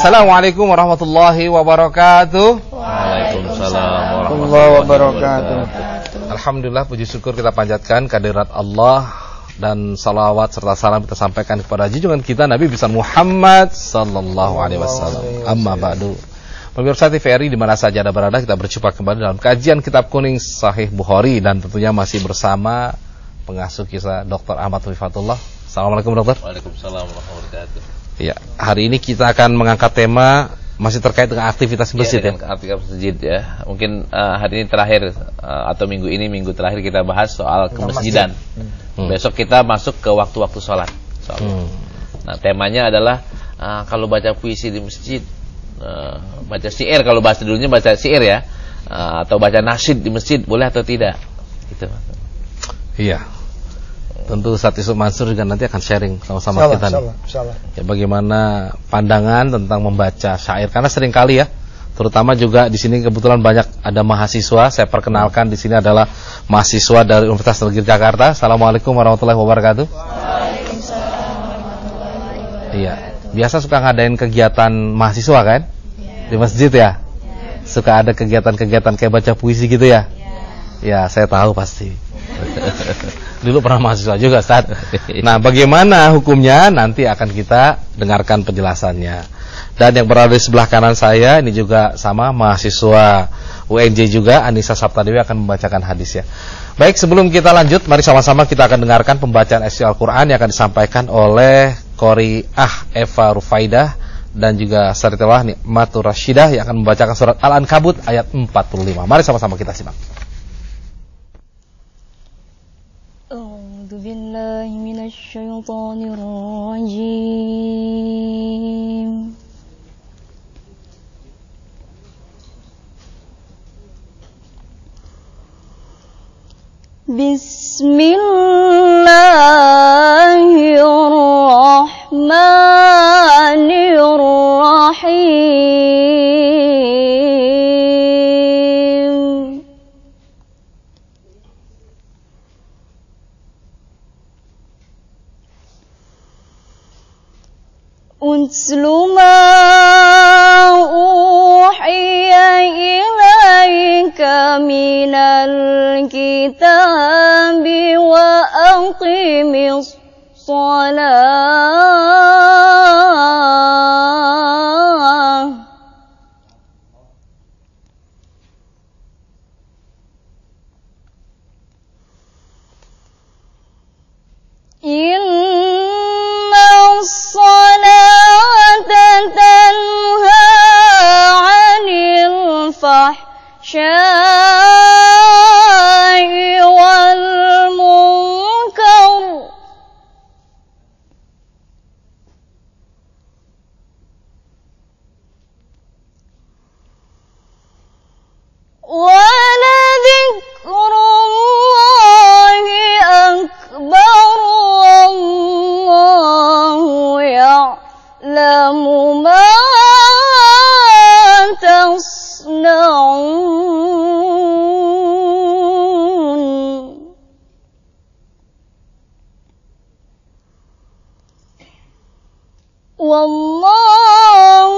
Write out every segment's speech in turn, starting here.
Assalamualaikum warahmatullahi wabarakatuh. Waalaikumsalam warahmatullahi wabarakatuh. Alhamdulillah, puji syukur kita panjatkan kehadirat Allah dan salawat serta salam kita sampaikan kepada junjungan kita Nabi besar Muhammad sallallahu alaihi wasallam. Amma ba'du. Pemirsa TVRI di mana saja Anda berada, kita berjumpa kembali dalam kajian Kitab Kuning Sahih Bukhari dan tentunya masih bersama pengasuh kita Dr. Ahmad Rifatullah. Assalamualaikum dokter. Waalaikumsalam warahmatullahi wabarakatuh. Ya, hari ini kita akan mengangkat tema masih terkait dengan aktivitas masjid ya. Aktivitas masjid ya. Mungkin hari ini terakhir atau minggu terakhir kita bahas soal kemasjidan. Besok kita masuk ke waktu-waktu sholat. Nah, temanya adalah kalau baca puisi di masjid, baca syair, kalau bahasa dulunya baca syair ya, atau baca nasyid di masjid boleh atau tidak? Gitu. Iya. Tentu Ustaz Yusuf Mansur juga nanti akan sharing sama-sama kita nih. Ya, bagaimana pandangan tentang membaca syair, karena sering kali ya, terutama juga di sini kebetulan banyak ada mahasiswa. Saya perkenalkan di sini adalah mahasiswa dari Universitas Negeri Jakarta. Assalamualaikum warahmatullahi wabarakatuh. Waalaikumsalam warahmatullahi wabarakatuh. Iya, biasa suka ngadain kegiatan mahasiswa kan? Di masjid ya? Suka ada kegiatan-kegiatan kayak baca puisi gitu ya? Ya, saya tahu pasti. Dulu pernah mahasiswa juga, Ustaz. Nah, bagaimana hukumnya nanti akan kita dengarkan penjelasannya. Dan yang berada di sebelah kanan saya ini juga sama mahasiswa UNJ juga, Anissa Saptadewi akan membacakan hadis ya. Baik, sebelum kita lanjut, mari sama-sama kita akan dengarkan pembacaan ayat Al-Qur'an yang akan disampaikan oleh Qori'ah Eva Rufaidah dan juga Saritillah Nikmatur Rasyidah yang akan membacakan surat Al-Ankabut ayat 45. Mari sama-sama kita simak. A'udzu billahi minasy syaithanir rajim. Bismillahirrahmanirrahim. Utlu ma uhiya ilaika minal kitabi wa aqimis shalah. الفحشاء والمنكر ولذكر الله أكبر والله يعلم ما تصنعون والله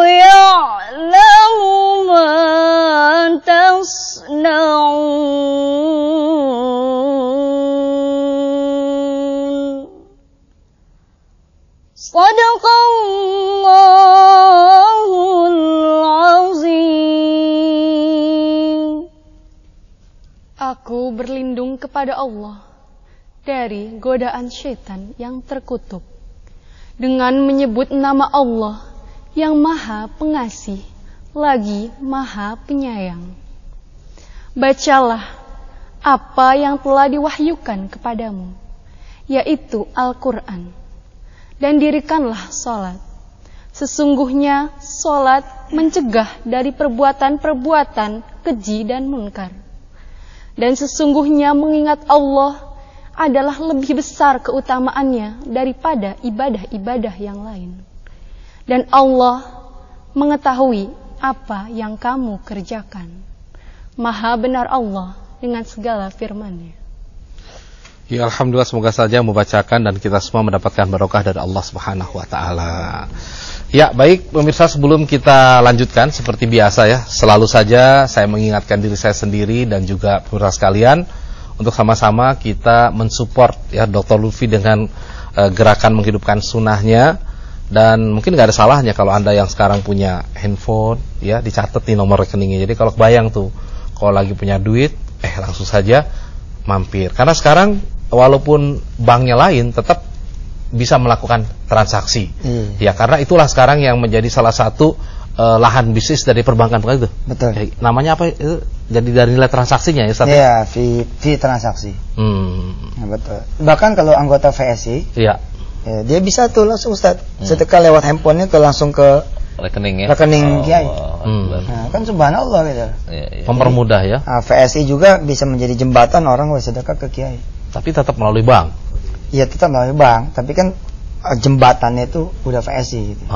يعلم ما تصنعون صدق Allahul Azim. Aku berlindung kepada Allah dari godaan syaitan yang terkutuk dengan menyebut nama Allah yang Maha Pengasih lagi Maha Penyayang. Bacalah apa yang telah diwahyukan kepadamu, yaitu Al-Quran, dan dirikanlah sholat. Sesungguhnya sholat mencegah dari perbuatan-perbuatan keji dan munkar. Dan sesungguhnya mengingat Allah adalah lebih besar keutamaannya daripada ibadah-ibadah yang lain. Dan Allah mengetahui apa yang kamu kerjakan. Maha benar Allah dengan segala firman-Nya. Ya, alhamdulillah, semoga saja membacakan dan kita semua mendapatkan barokah dari Allah Subhanahu wa taala. Ya, baik pemirsa, sebelum kita lanjutkan seperti biasa ya, selalu saja saya mengingatkan diri saya sendiri dan juga pemirsa sekalian untuk sama-sama kita mensupport ya Dr. Lutfi dengan gerakan menghidupkan sunnahnya. Dan mungkin nggak ada salahnya kalau Anda yang sekarang punya handphone ya, dicatat nih nomor rekeningnya. Jadi kalau bayang tuh, kalau lagi punya duit, langsung saja mampir. Karena sekarang walaupun banknya lain, tetap bisa melakukan transaksi. Ya, karena itulah sekarang yang menjadi salah satu lahan bisnis dari perbankan itu. Betul. Namanya apa itu? Jadi dari nilai transaksinya ya, Ustaz? Iya, fee transaksi. Ya, betul. Bahkan kalau anggota VSI, ya, dia bisa tuh langsung Ustaz, setelah lewat handphonenya tuh langsung ke rekening Kiai. Nah, kan subhanallah gitu. Ya. Mempermudah ya. VSI juga bisa menjadi jembatan orang bersedekah ke Kiai. Tapi tetap melalui bank. Iya, tetap melalui bank, tapi kan jembatannya itu udah VSI gitu.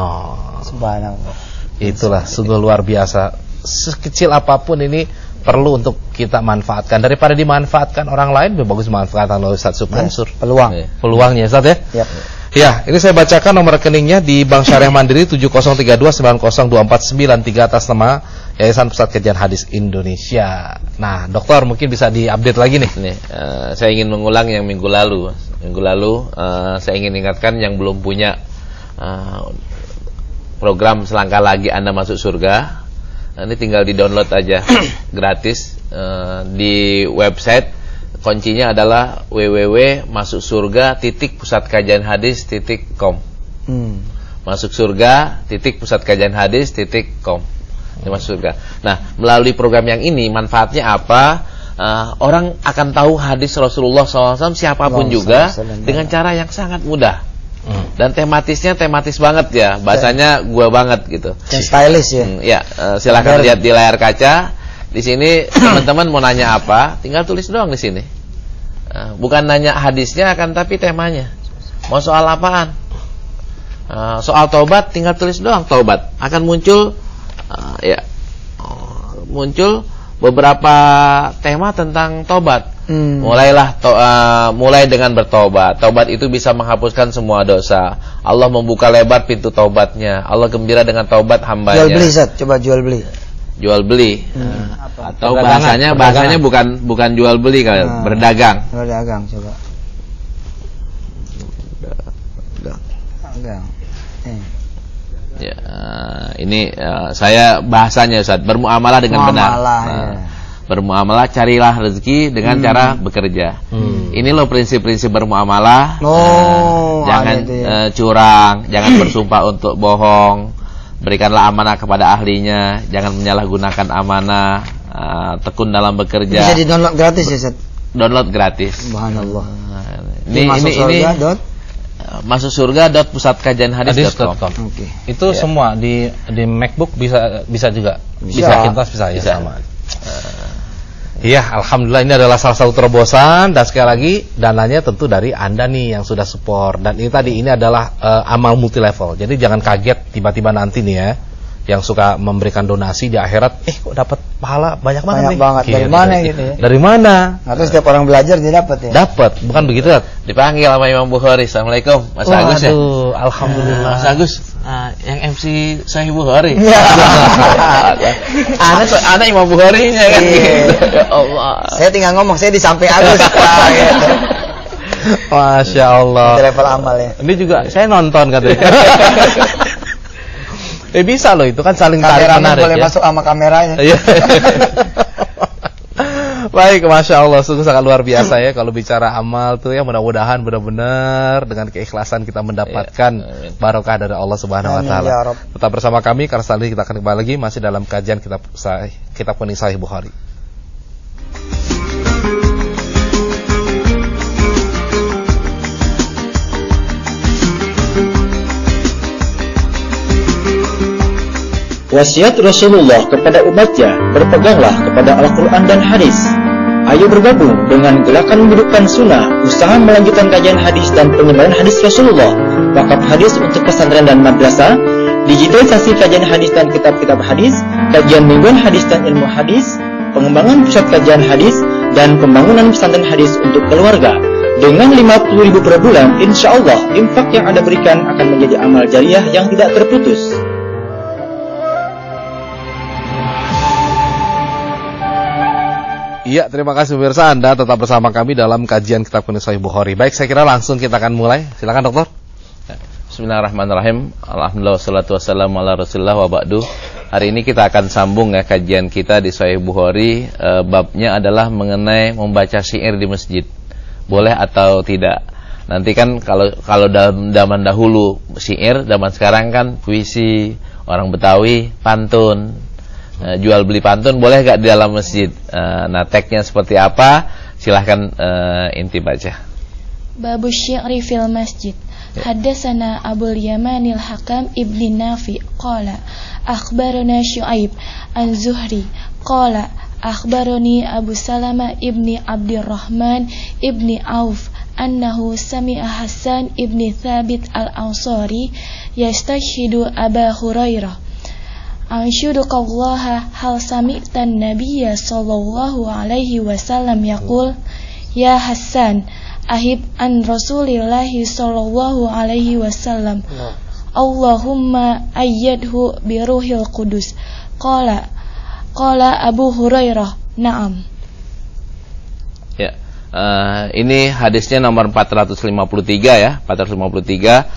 Subhanallah. Itulah sungguh luar biasa. Sekecil apapun ini perlu untuk kita manfaatkan. Daripada dimanfaatkan orang lain, lebih bagus dimanfaatkan oleh Ustaz Mansur. Peluangnya Ustaz ya. Yep. Ya, ini saya bacakan nomor rekeningnya di Bank Syariah Mandiri 7032902493 atas nama Yayasan Pusat Kajian Hadis Indonesia. Nah, dokter mungkin bisa diupdate lagi nih. Saya ingin mengulang yang minggu lalu. Saya ingin ingatkan yang belum punya program Selangkah Lagi Anda Masuk Surga. Ini tinggal di-download aja gratis di website. Kuncinya adalah www.masuksurga.pusatkajianhadis.com. Masuk surga.pusatkajianhadis.com. Ini masuk surga. Nah, melalui program yang ini manfaatnya apa? Orang akan tahu hadis Rasulullah SAW siapapun juga dengan cara yang sangat mudah. Dan tematis banget ya, bahasanya gua banget gitu. Yang stylish ya. Silakan lihat di layar kaca. Di sini teman-teman mau nanya apa, tinggal tulis doang di sini. Bukan nanya hadisnya, akan tapi temanya. Mau soal apaan? Soal taubat, tinggal tulis doang taubat. Akan muncul muncul beberapa tema tentang taubat. Mulai dengan bertaubat. Taubat itu bisa menghapuskan semua dosa. Allah membuka lebar pintu taubatnya. Allah gembira dengan taubat hambanya. Jual beli, Zat. Coba jual beli. Jual beli. Atau bahasanya bukan jual beli kan, berdagang. Berdagang coba. Dagang. Ya, ini saya bahasanya Ustaz, bermuamalah dengan benar. Bermuamalah, carilah rezeki dengan cara bekerja. Ini loh prinsip-prinsip bermuamalah. Jangan curang, jangan bersumpah untuk bohong. Berikanlah amanah kepada ahlinya, jangan menyalahgunakan amanah, tekun dalam bekerja. Bisa di-download gratis ya, Ustaz? Download gratis. Subhanallah. Ini masuk surga.pusatkajianhadis.com. Okay. Itu semua di MacBook bisa juga. Bisa Macintosh bisa ya sama. Iya, alhamdulillah ini adalah salah satu terobosan, dan sekali lagi dananya tentu dari Anda nih yang sudah support. Dan ini tadi ini adalah amal multi level. Jadi jangan kaget tiba-tiba nanti nih ya, yang suka memberikan donasi di akhirat, kok dapat pahala banyak banget nih. Banget. Dari mana gitu ya? Dari mana? Atau setiap orang belajar dia dapat ya? Dapat, bukan begitu? Dipanggil sama Imam Bukhari. Assalamualaikum, Mas Agus ya. Alhamdulillah. Mas Agus, yang MC Sahih Bukhari. Anak Imam Bukhari ya kan gitu. Allah. Saya tinggal ngomong, saya di samping Agus. Gitu. Masya Allah. Di level amal ya. Ini juga saya nonton katanya. Bisa loh, itu kan saling tarik menarik boleh ya. Masuk sama kameranya. Baik, Masya Allah, sungguh sangat luar biasa ya kalau bicara amal tuh ya. Mudah-mudahan benar-benar dengan keikhlasan kita mendapatkan barokah dari Allah Subhanahu Wa Taala. Tetap bersama kami karena setelah ini kita akan kembali lagi masih dalam kajian kitab kuning Sahih Bukhari. Wasiat Rasulullah kepada umatnya, berpeganglah kepada Al-Quran dan hadis. Ayo bergabung dengan gerakan menghidupkan sunnah, usaha melanjutkan kajian hadis dan penyebaran hadis Rasulullah, wakaf hadis untuk pesantren dan madrasah, digitalisasi kajian hadis dan kitab-kitab hadis, kajian mingguan hadis dan ilmu hadis, pengembangan pusat kajian hadis, dan pembangunan pesantren hadis untuk keluarga. Dengan 50.000 per bulan, insya Allah infak yang Anda berikan akan menjadi amal jariah yang tidak terputus. Iya, terima kasih pemirsa, Anda tetap bersama kami dalam kajian Kitab Kuning Sahih Bukhari. Baik, saya kira langsung kita akan mulai. Silakan dokter. Bismillahirrahmanirrahim. Alhamdulillah wassalatu wassalamu ala Rasulillah wa ba'du. Hari ini kita akan sambung ya kajian kita di Sahih Bukhari. Babnya adalah mengenai membaca syair di masjid. Boleh atau tidak? Nanti kan kalau dalam zaman dahulu syair, zaman sekarang kan puisi, orang Betawi pantun. Jual beli pantun boleh gak di dalam masjid? Nah, teksnya seperti apa? Silahkan inti baca. Babu syi'ri fil masjid. Haddatsana Abul Yamanil Hakam ibni Nafi qala akhbarana Syu'aib an Zuhri qala akhbarani Abu Salama ibni Abdurrahman ibni Auf annahu sami'a Hasan ibni Thabit al-Ansari yastashhidu Aba Hurairah. Anshudukallaha hal sami'tan nabiyya sallallahu alaihi wasallam yaqul ya Hasan ahib an Rasulillahi sallallahu alaihi wasallam Allahumma ayyadhu biruhil qudus. Qala Abu Hurairah na'am. Ya, ini hadisnya nomor 453 ya, 453.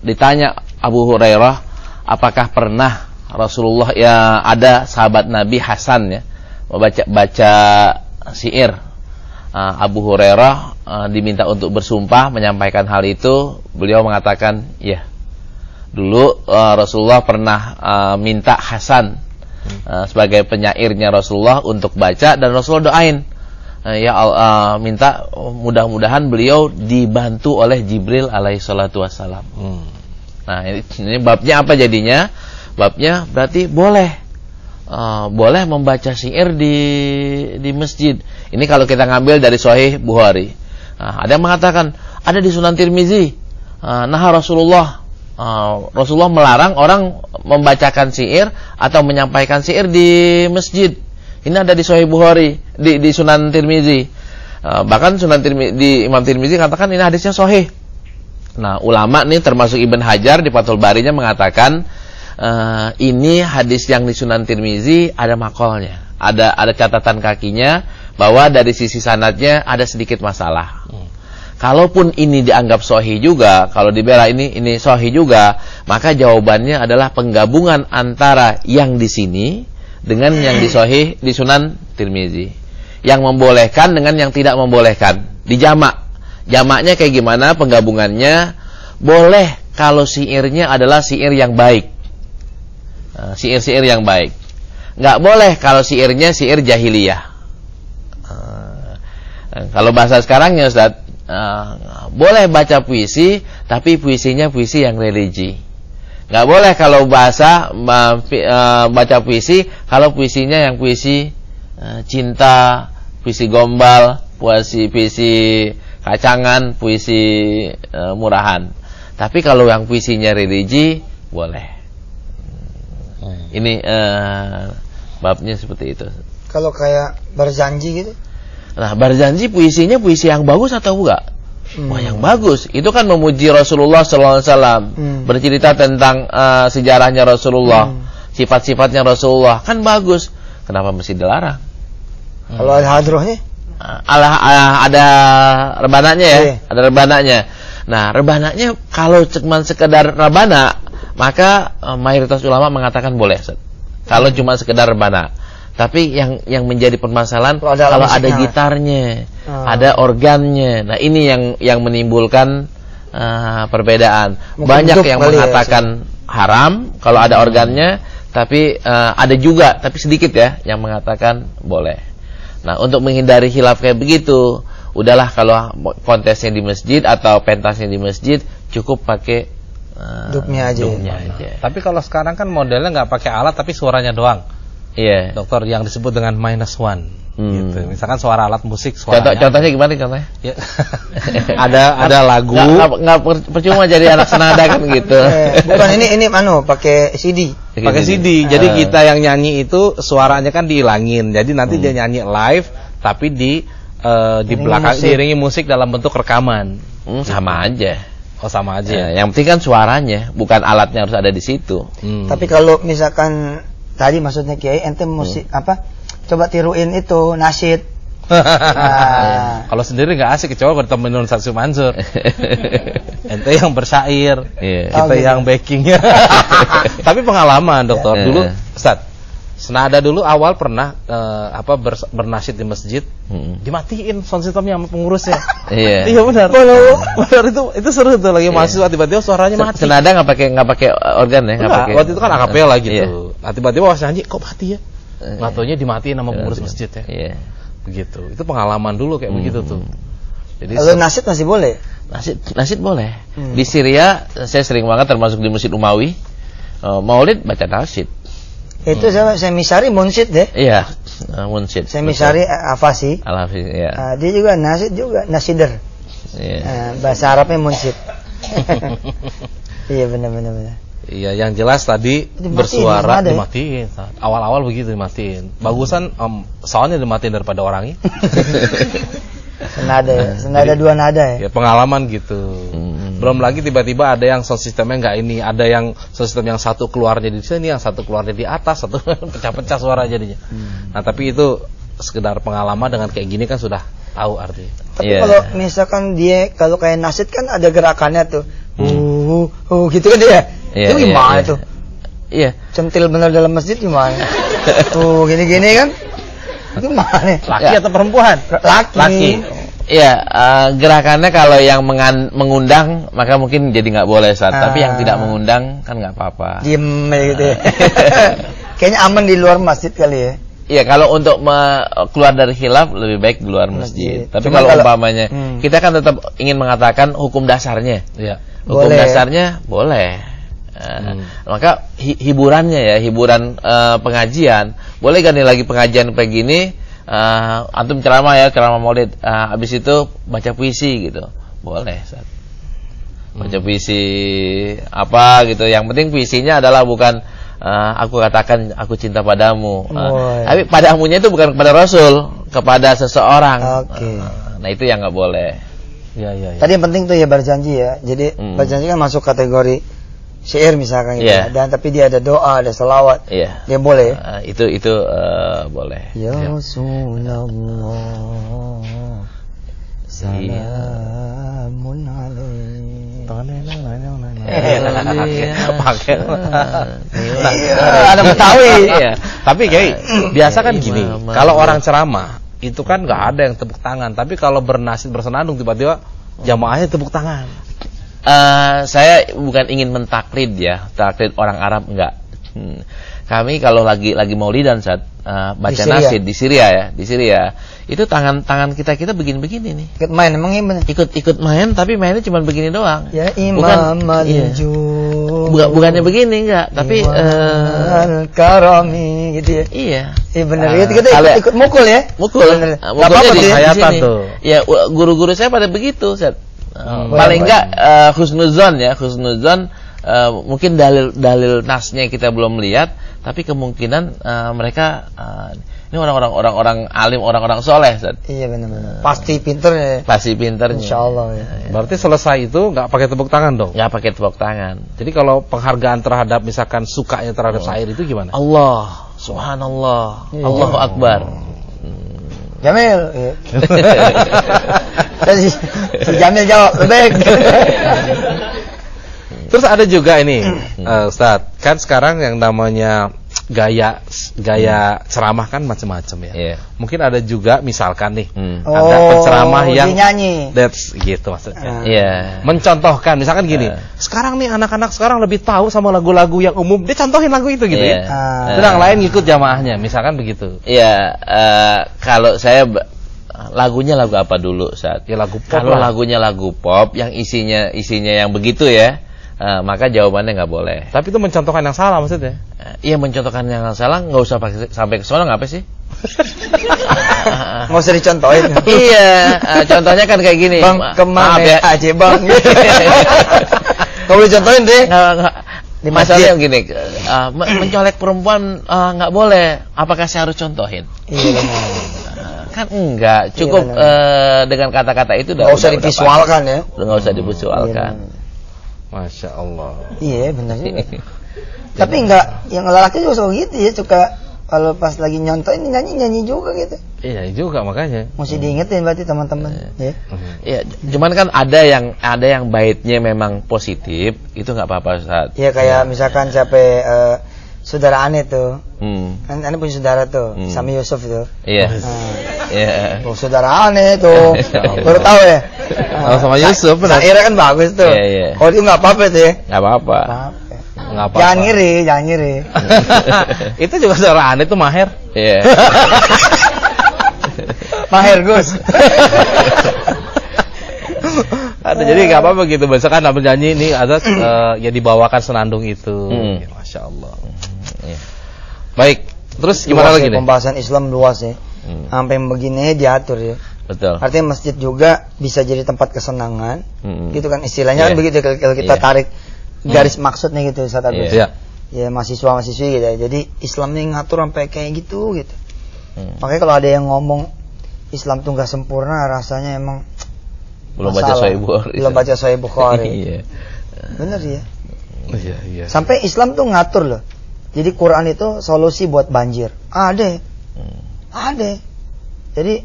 Ditanya Abu Hurairah, apakah pernah Rasulullah ya ada sahabat Nabi Hasan ya baca syair. Abu Hurairah diminta untuk bersumpah menyampaikan hal itu. Beliau mengatakan, ya, dulu Rasulullah pernah minta Hasan sebagai penyairnya Rasulullah untuk baca, dan Rasulullah doain, ya Allah, minta mudah-mudahan beliau dibantu oleh Jibril alaihi salatu wassalam. Nah, ini babnya apa jadinya? Babnya berarti boleh membaca syair di masjid. Ini kalau kita ngambil dari Sahih Bukhari. Ada yang mengatakan ada di Sunan Tirmizi. Nah, Rasulullah melarang orang membacakan syair atau menyampaikan syair di masjid. Ini ada di Sahih Bukhari, di Sunan Tirmizi. Bahkan di Imam Tirmizi katakan ini hadisnya sahih. Nah, ulama nih termasuk Ibn Hajar di Fathul Barinya mengatakan ini hadis yang di Sunan Tirmizi ada makolnya, ada catatan kakinya bahwa dari sisi sanadnya ada sedikit masalah. Kalaupun ini dianggap sahih juga, kalau dibela ini sahih juga, maka jawabannya adalah penggabungan antara yang di sini dengan yang di sahih di Sunan Tirmizi, yang membolehkan dengan yang tidak membolehkan, dijamak. Jamaknya kayak gimana penggabungannya? Boleh kalau syairnya adalah syair yang baik, syair-syair yang baik. Nggak boleh kalau syairnya syair jahiliyah. Kalau bahasa sekarangnya Ustaz, boleh baca puisi, tapi puisinya puisi yang religi. Nggak boleh kalau baca puisi, kalau puisinya yang puisi cinta, puisi gombal, puisi kacangan, puisi murahan. Tapi kalau yang puisinya religi boleh. Ini babnya seperti itu. Kalau kayak berjanji gitu? Nah, berjanji puisinya puisi yang bagus atau enggak? Wah, yang bagus. Itu kan memuji Rasulullah SAW, bercerita tentang sejarahnya Rasulullah, sifat-sifatnya Rasulullah, kan bagus. Kenapa mesti dilarang? Kalau ada hadrohnya? Ada rebananya ya, ada rebananya. Nah, rebananya kalau cuma sekedar rebana, maka mayoritas ulama mengatakan boleh. Kalau cuma sekedar rebana. Tapi yang menjadi permasalahan kalau ada gitarnya, ada organnya. Nah, ini yang menimbulkan perbedaan. Banyak yang mengatakan haram kalau ada organnya, tapi ada juga, tapi sedikit ya, yang mengatakan boleh. Nah, untuk menghindari khilaf kayak begitu, udahlah kalau kontesnya di masjid atau pentasnya di masjid, cukup pakai duknya aja. Tapi kalau sekarang kan modelnya nggak pakai alat, tapi suaranya doang. Iya. Dokter, yang disebut dengan -1. Gitu. Misalkan suara alat musik, suaranya. Contohnya gimana contohnya? Ya. ada lagu. Nggak percuma jadi anak senada kan gitu. Bukan ini pakai CD. Pakai CD. Jadi kita yang nyanyi itu suaranya kan dihilangin. Jadi nanti dia nyanyi live tapi di di belakang diiringi musik dalam bentuk rekaman. Sama aja. Oh, sama aja. Yang penting kan suaranya, bukan alatnya harus ada di situ. Tapi kalau misalkan tadi maksudnya Kiai ente musik coba tiruin itu nasyid. Kalau sendiri nggak asik, kecuali kalau temenin Ustaz Mansur. Ente yang bersyair, kita yang backingnya. Tapi pengalaman dokter dulu, Ustaz. Senada dulu awal pernah bernasyid di masjid, dimatiin sound systemnya sama pengurusnya. Iya benar. Benar itu seru tuh, lagi mahasiswa tiba-tiba suaranya mati. Senada nggak pakai organ ya? Waktu itu kan akapela gitu. Nah, tiba-tiba pas nyanyi kok mati ya? Latonya dimatiin sama pengurus masjid ya. Begitu. Itu pengalaman dulu kayak begitu tuh. Jadi kalau nasyid masih boleh? Nasyid boleh. Di Syria saya sering banget termasuk di Masjid Umawi. Maulid baca nasyid. Itu saya misari munsyid deh. Iya, munsyid. Saya misari Afasi. Al-Hafiz, iya. Dia juga nasyid juga, nasider. Iya. Bahasa Arabnya munsyid. Iya benar. Iya, yang jelas tadi bersuara dimatiin. Awal-awal begitu dimatiin. Bagusan soalnya dimatiin daripada orangnya. Senada dua nada ya. Ya pengalaman gitu. Belum lagi tiba-tiba ada yang sound systemnya nggak ini, ada yang sound system yang satu keluarnya di sini, yang satu keluarnya di atas, satu pecah-pecah suara jadinya. Nah tapi itu sekedar pengalaman, dengan kayak gini kan sudah tahu artinya. Tapi kalau misalkan dia kalau kayak nasyid kan ada gerakannya tuh, gitu kan dia. Itu gimana tuh? Iya. Centil bener dalam masjid gimana? Gini-gini kan? Gimana? Laki atau perempuan? Laki. Iya, gerakannya kalau yang mengundang maka mungkin jadi nggak boleh tapi yang tidak mengundang kan nggak apa-apa. Diem gitu ya. Kayaknya aman di luar masjid kali ya. Iya, kalau untuk keluar dari khilaf lebih baik di luar masjid. Tapi kalau umpamanya kita kan tetap ingin mengatakan hukum dasarnya. Iya. Hukum dasarnya boleh. Maka hiburannya hiburan pengajian boleh kan nih, lagi pengajian kayak gini. Antum ceramah maulid, habis itu baca puisi gitu, boleh baca puisi apa gitu. Yang penting puisinya adalah bukan aku katakan aku cinta padamu, tapi padamunya itu bukan kepada Rasul, kepada seseorang. Nah itu yang nggak boleh. Ya. Tadi yang penting tuh ya berjanji ya. Jadi berjanji kan masuk kategori syair misalkan gitu. Dan tapi dia ada doa, ada selawat. Dia boleh. Itu boleh. Ya Rasulullah, salamun alaihi. Pakai. Ada Betawi. Tapi kayak biasa kan gini. Kalau orang ceramah itu kan nggak ada yang tepuk tangan. Tapi kalau bernasyid bersenandung tiba-tiba jamaahnya tepuk tangan. Saya bukan ingin mentaklid taklid orang Arab enggak. Kami kalau lagi maulidan saat baca nasyid di Syria itu tangan kita begini-begini nih. Ikut main emang gimana? Ikut main, tapi mainnya cuma begini doang. Ya Imam bukannya begini enggak, tapi karami gitu ya. Iya. Iya benar kita ikut mukul ya. Mukul. Mukulnya di hayatan tuh. Ya guru-guru saya pada begitu, Ustaz. Paling enggak husnuzon mungkin dalil nasnya kita belum lihat, tapi kemungkinan mereka ini orang-orang alim, orang-orang soleh. Iya benar. Pasti pinter ya. Pasti pinter. Insyaallah ya. Berarti selesai itu nggak pakai tepuk tangan dong? Nggak pakai tepuk tangan. Jadi kalau penghargaan terhadap misalkan sukanya terhadap syair itu gimana? Allah, subhanallah, Allahu Akbar. Jamil. Si Jamil jawab lebih. Terus ada juga ini, Ustaz, kan sekarang yang namanya gaya ceramah kan macam-macam ya. Mungkin ada juga misalkan nih, ada penceramah yang nyanyi. That's gitu maksudnya. Mencontohkan misalkan gini, sekarang nih anak-anak sekarang lebih tahu sama lagu-lagu yang umum, dia contohin lagu itu gitu ya. Terus yang lain ngikut jamaahnya, misalkan begitu. Kalau saya lagunya lagu apa dulu saat? Ya lagu pop. Kalau lagunya lagu pop yang isinya yang begitu maka jawabannya nggak boleh. Tapi itu mencontohkan yang salah maksudnya? Iya, mencontohkan yang salah, nggak usah sampai ke sana, ngapa sih? Nggak usah dicontohin. Iya, contohnya kan kayak gini. Bang, kemana aja bang? Nggak boleh contohin deh. Masalahnya gini, mencolek perempuan nggak boleh. Apakah saya harus contohin? Iya. Kan enggak, cukup dengan kata-kata itu udah usah divisualkan ya. Enggak usah divisualkan. Masya Allah. Iya benar juga. Tapi enggak, yang lelaki juga suka gitu ya, suka kalau pas lagi nyontoh ini nyanyi juga gitu. Iya juga makanya. Mesti diingetin berarti teman-teman. Iya, cuman kan ada yang baitnya memang positif, itu nggak apa-apa Ustaz. Iya kayak misalkan saudara Ane tuh. Kan Ane punya saudara tuh, Sami Yusuf itu. Iya. Iya. Oh, saudara Ane tuh. Baru tahu ya. Sama Yusuf benar. Ira kan bagus tuh. Iya. Kalau itu nggak apa-apa tuh ya. Nggak apa-apa. Jangan ngiri. Itu juga saudara Ane tuh Maher. Iya. Maher Gus. Ada jadi nggak apa-apa gitu. Misalkan bernyanyi ini ada ya dibawakan senandung itu. Ya, Masya Allah. Baik. Terus gimana lagi nih? Pembahasan Islam luas ya. Sampai begini diatur ya. Betul. Artinya masjid juga bisa jadi tempat kesenangan. Gitu kan istilahnya kan begitu kalau kita tarik garis maksudnya gitu Ustaz Agus. Ya mahasiswa-mahasiswi gitu ya. Jadi Islam ini ngatur sampai kayak gitu. Makanya kalau ada yang ngomong Islam itu nggak sempurna, rasanya emang belum baca Sahih Bukhari. Iya. Bener ya. Iya. Sampai Islam tuh ngatur loh. Jadi Quran itu solusi buat banjir. Ada. Jadi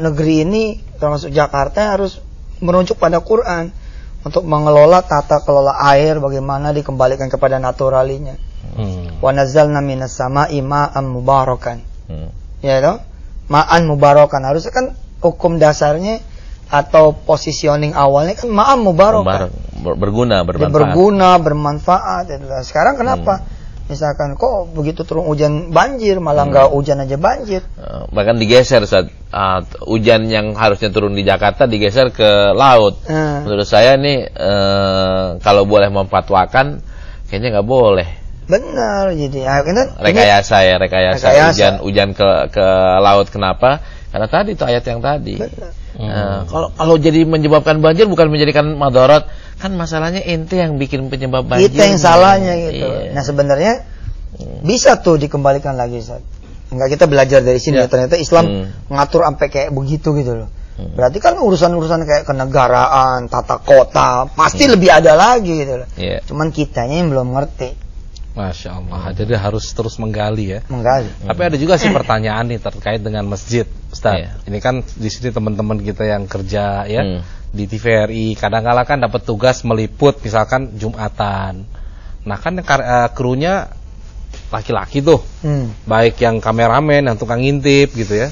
negeri ini termasuk Jakarta harus merujuk pada Quran untuk mengelola tata kelola air, bagaimana dikembalikan kepada naturalinya. Wa nazzalna minas sama'i ma'an mubarakan. Ya toh? Ma'an mubarakan. Harusnya kan hukum dasarnya atau positioning awalnya kan ma'an mubarakan. Berguna, bermanfaat. Sekarang kenapa? Misalkan kok begitu turun hujan banjir, malah nggak hujan aja banjir. Bahkan digeser saat hujan yang harusnya turun di Jakarta digeser ke laut. Menurut saya nih kalau boleh memfatwakan kayaknya nggak boleh. Benar, jadi akhirnya rekayasa hujan ke laut. Kenapa? Karena tadi itu ayat yang tadi. Kalau jadi menyebabkan banjir bukan menjadikan madarat, kan masalahnya ente yang bikin penyebab banjir. Kita yang salahnya gitu. Iya. Nah sebenarnya bisa tuh dikembalikan lagi Ustaz. Enggak, kita belajar dari sini ternyata Islam mengatur sampai kayak begitu gitu loh. Berarti kan urusan-urusan kayak kenegaraan, tata kota pasti lebih ada lagi gitu loh. Cuman kitanya yang belum ngerti. Masya Allah. Jadi harus terus menggali ya. Tapi ada juga sih pertanyaan nih terkait dengan masjid, Ustaz. Ini kan di sini teman-teman kita yang kerja ya di TVRI, kadang-kala kan dapat tugas meliput misalkan Jumatan. Nah kan krunya laki-laki tuh, baik yang kameramen, yang tukang ngintip gitu ya.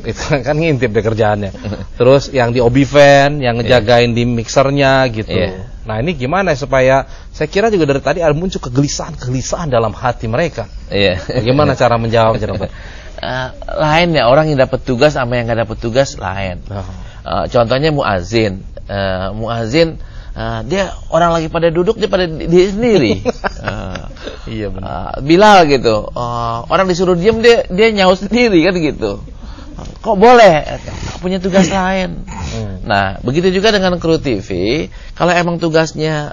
Itu kan ngintip deh kerjaannya. Terus yang di obi van, yang ngejagain di mixernya gitu. Nah ini gimana supaya, saya kira juga dari tadi ada muncul kegelisahan dalam hati mereka. Bagaimana cara menjawab? Lain ya, orang yang dapat tugas sama yang nggak dapat tugas lain. Contohnya muazin. Dia orang lagi pada duduk, dia pada diri sendiri. Iya benar. Bilal gitu. Orang disuruh diam, dia nyaut sendiri kan gitu. Kok boleh? Punya tugas lain. Nah, begitu juga dengan kru TV. Kalau emang tugasnya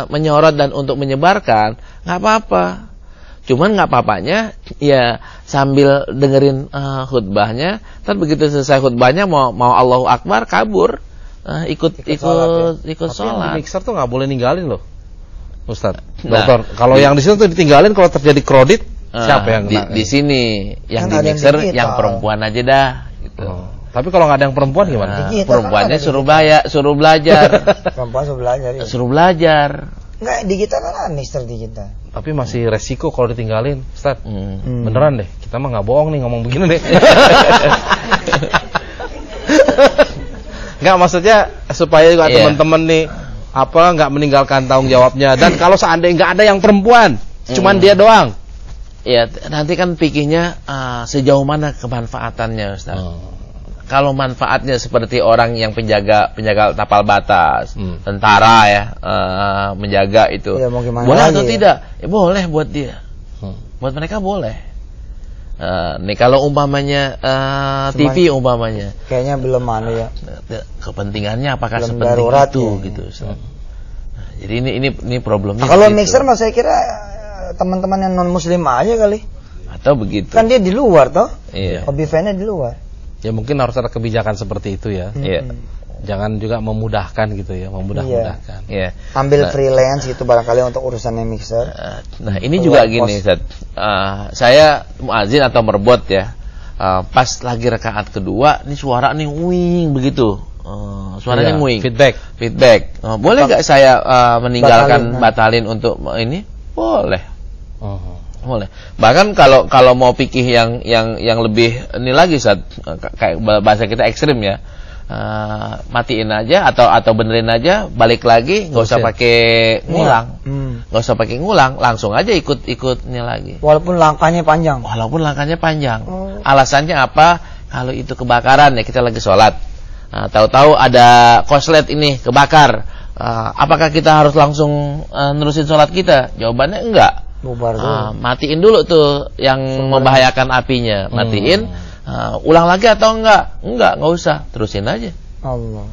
menyorot dan untuk menyebarkan, nggak apa-apa. Cuman nggak apa-apanya, ya sambil dengerin khutbahnya. Ntar begitu selesai khutbahnya mau Allahu Akbar, kabur, ikut sholat. Tapi mixer tuh nggak boleh ninggalin loh, Ustaz. Dokter, kalau yang di sini tuh ditinggalin kalau terjadi kredit. Siapa yang di sini yang kan di mixer yang perempuan aja dah gitu. Tapi kalau nggak ada yang perempuan gimana? Perempuannya suruh belajar. Perempuan suruh belajar. Ya. Suruh belajar. Enggak, digital kan ada mixer digital. Tapi masih resiko kalau ditinggalin, Ustaz. Beneran deh, kita mah nggak bohong nih ngomong begini deh. Nggak, maksudnya supaya juga teman-teman nih nggak meninggalkan tanggung jawabnya. Dan kalau seandainya nggak ada yang perempuan, cuman dia doang. Ya, nanti kan pikirnya sejauh mana kemanfaatannya, Ustaz. Kalau manfaatnya seperti orang yang penjaga tapal batas, tentara ya, menjaga itu. Ya, boleh atau tidak? Ya boleh buat dia. Buat mereka boleh. Nih kalau umpamanya TV umpamanya. Kayaknya belum ya. Kepentingannya apakah belum sepenting itu ya. Gitu, Ustaz. Nah, jadi ini problemnya. Kalau mixer mah saya kira teman-teman yang non muslim aja kali. Atau begitu. Kan dia di luar toh. Iya. Hobi fan-nya di luar. Ya mungkin harus ada kebijakan seperti itu ya. Iya. Jangan juga memudahkan gitu ya, memudah-mudahkan. Iya. Ambil freelance gitu barangkali untuk urusannya mixer. Nah, ini juga gini, Ustaz. Saya muazin atau merbot ya. Pas lagi rakaat kedua, ini suara nih wing begitu. Suaranya wing. Feedback. Boleh nggak saya meninggalkan batalin untuk ini? Boleh. Boleh. Bahkan kalau mau pikih yang lebih ini lagi, Ustaz, kayak bahasa kita ekstrim ya. Matiin aja atau benerin aja, balik lagi, nggak usah pakai ngulang, nggak usah pakai ngulang, langsung aja ikut ini lagi. Walaupun langkahnya panjang. Alasannya apa? Kalau itu kebakaran ya, kita lagi sholat, tahu-tahu ada koslet ini kebakar, apakah kita harus langsung nerusin sholat kita? Jawabannya enggak. Matiin dulu tuh yang membahayakan apinya, matiin. Ulang lagi atau enggak? Enggak usah, terusin aja. Allah.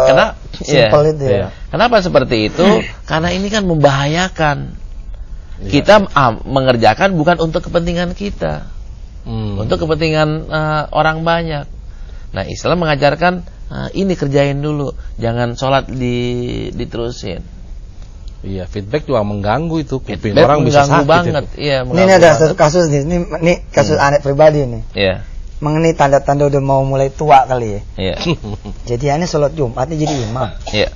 Karena simpel itu ya. Kenapa seperti itu? Karena ini kan membahayakan. Kita mengerjakan bukan untuk kepentingan kita, untuk kepentingan orang banyak. Nah, Islam mengajarkan ini kerjain dulu, jangan sholat diterusin. Iya, feedback juga mengganggu itu. Kuping Feedback orang bisa sakit banget. Iya, ini ada satu kasus nih, ini kasus aneh pribadi nih. Iya. Mengenai tanda-tanda udah mau mulai tua kali ya. Iya. Jadi aneh sholat Jumat nih jadi imam. Iya.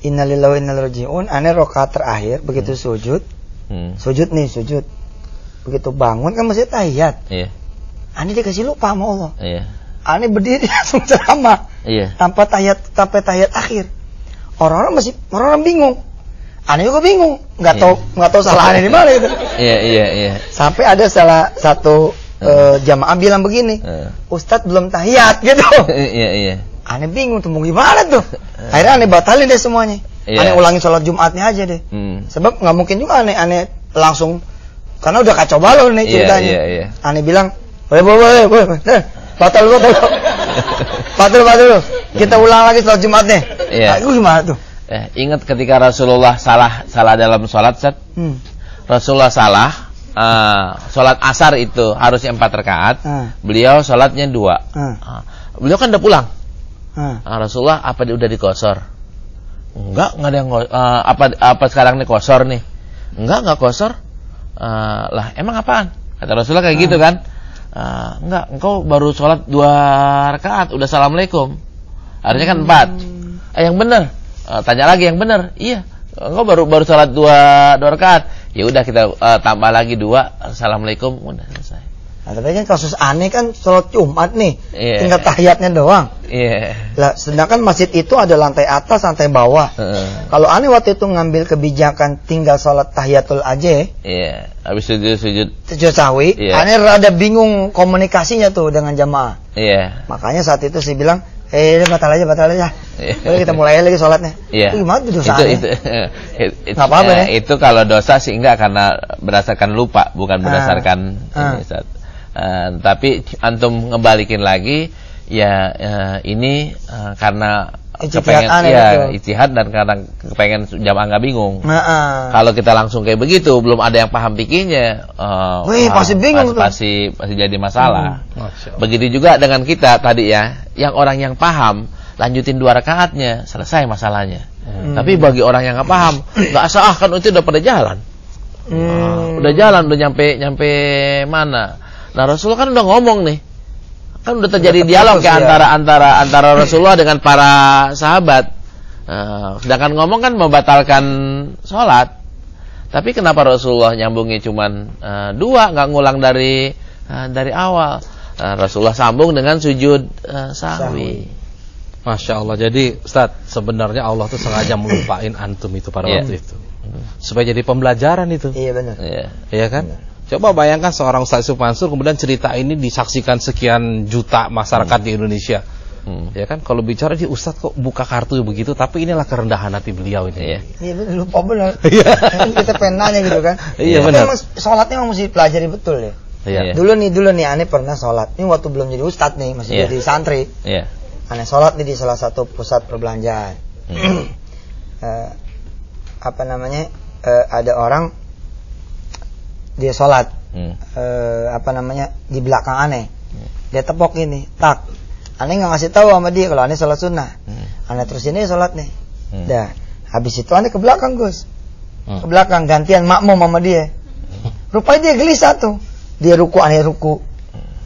Innalillahi wa inna ilaihi raji'un. Aneh rakaat terakhir begitu sujud. Sujud. Begitu bangun kan masih tahiyat. Iya. Aneh dikasih lupa sama Allah. Iya. Aneh berdiri langsung ceramah. Iya. Tanpa tahiyat akhir. Orang-orang bingung. Aneh juga bingung, nggak tahu salah aneh di mana gitu. Iya. Sampai ada salah satu jamaah bilang begini, Ustadz belum tahiyat gitu. Iya. Aneh bingung tuh mau gimana tuh. Akhirnya aneh batalin deh semuanya. Aneh ulangin sholat Jumatnya aja deh. Sebab nggak mungkin juga aneh langsung, karena udah kacau balau nih ceritanya. Iya. Aneh bilang, boleh. Batal. Kita ulang lagi sholat Jumatnya. Iya. Itu gimana tuh? Ingat ketika Rasulullah salah dalam sholat, Ustaz? Rasulullah salah, sholat asar itu harusnya 4 rakaat, beliau sholatnya 2. Beliau kan udah pulang. Rasulullah apa udah dikosor? Enggak ada yang apa sekarang nih kosor nih? Enggak kosor. Lah emang apaan? Kata Rasulullah kayak gitu kan? Enggak, engkau baru sholat 2 rakaat, udah assalamualaikum. Harusnya kan 4. Yang benar. Tanya lagi yang benar. Iya, engkau baru sholat 2 rakaat. Ya udah kita tambah lagi 2, assalamualaikum, udah selesai. Nah, tapi kan kasus aneh kan sholat Jumat nih, Tinggal tinggal tahiyatnya doang. Iya. Lah, sedangkan masjid itu ada lantai atas, lantai bawah. Kalau aneh waktu itu ngambil kebijakan tinggal sholat tahiyatul aja. Iya. Habis sujud sahwi, aneh rada bingung komunikasinya tuh dengan jamaah. Iya. Makanya saat itu saya bilang, batal aja. Boleh kita mulai lagi sholatnya. Iya. Itu gimana tuh dosanya? Itu nggak apa-apa ya? Itu kalau dosa sih enggak, karena berdasarkan lupa, bukan berdasarkan ini, Ustaz. Tapi antum ngebalikin lagi ya, ini karena kepengen ijtihad dan karena kepengen jamaah nggak bingung. Kalau kita langsung kayak begitu, belum ada yang paham pikirnya, pasti bingung pasti jadi masalah. Begitu juga dengan kita tadi ya, yang orang yang paham lanjutin 2 rakaatnya, selesai masalahnya. Tapi bagi orang yang nggak paham, nggak sah kan itu udah pada jalan. Udah jalan, udah nyampe mana. Nah, Rasulullah kan udah ngomong nih. Kan udah terjadi dialog ya antara Rasulullah dengan para sahabat. Sedangkan ngomong kan membatalkan sholat. Tapi kenapa Rasulullah nyambungnya cuman 2, nggak ngulang dari awal? Rasulullah sambung dengan sujud sahwi. Masya Allah. Jadi Ustaz, sebenarnya Allah tuh sengaja melupain antum itu pada waktu itu, supaya jadi pembelajaran itu. Iya benar. Iya kan? Coba bayangkan seorang Ustaz Yusuf Mansur kemudian cerita ini disaksikan sekian juta masyarakat di Indonesia. Ya kan, kalau bicara di Ustaz kok buka kartu begitu, tapi inilah kerendahan hati beliau ini. Iya lupa benar. Kita pengen nanya gitu kan. Iya benar. Sholatnya mesti pelajari betul ya. Iya. Dulu nih aneh pernah sholat. Ini waktu belum jadi ustadz nih, masih jadi santri. Iya. Aneh sholat nih di salah satu pusat perbelanjaan. Ada orang dia sholat di belakang aneh. Dia tepok ini, tak. Aneh nggak ngasih tahu sama dia kalau aneh sholat sunnah. Aneh terus ini sholat nih. Dah, habis itu aneh ke belakang Gus. Ke belakang gantian makmum sama dia. Rupanya dia gelisah tuh. Dia ruku, aneh ruku.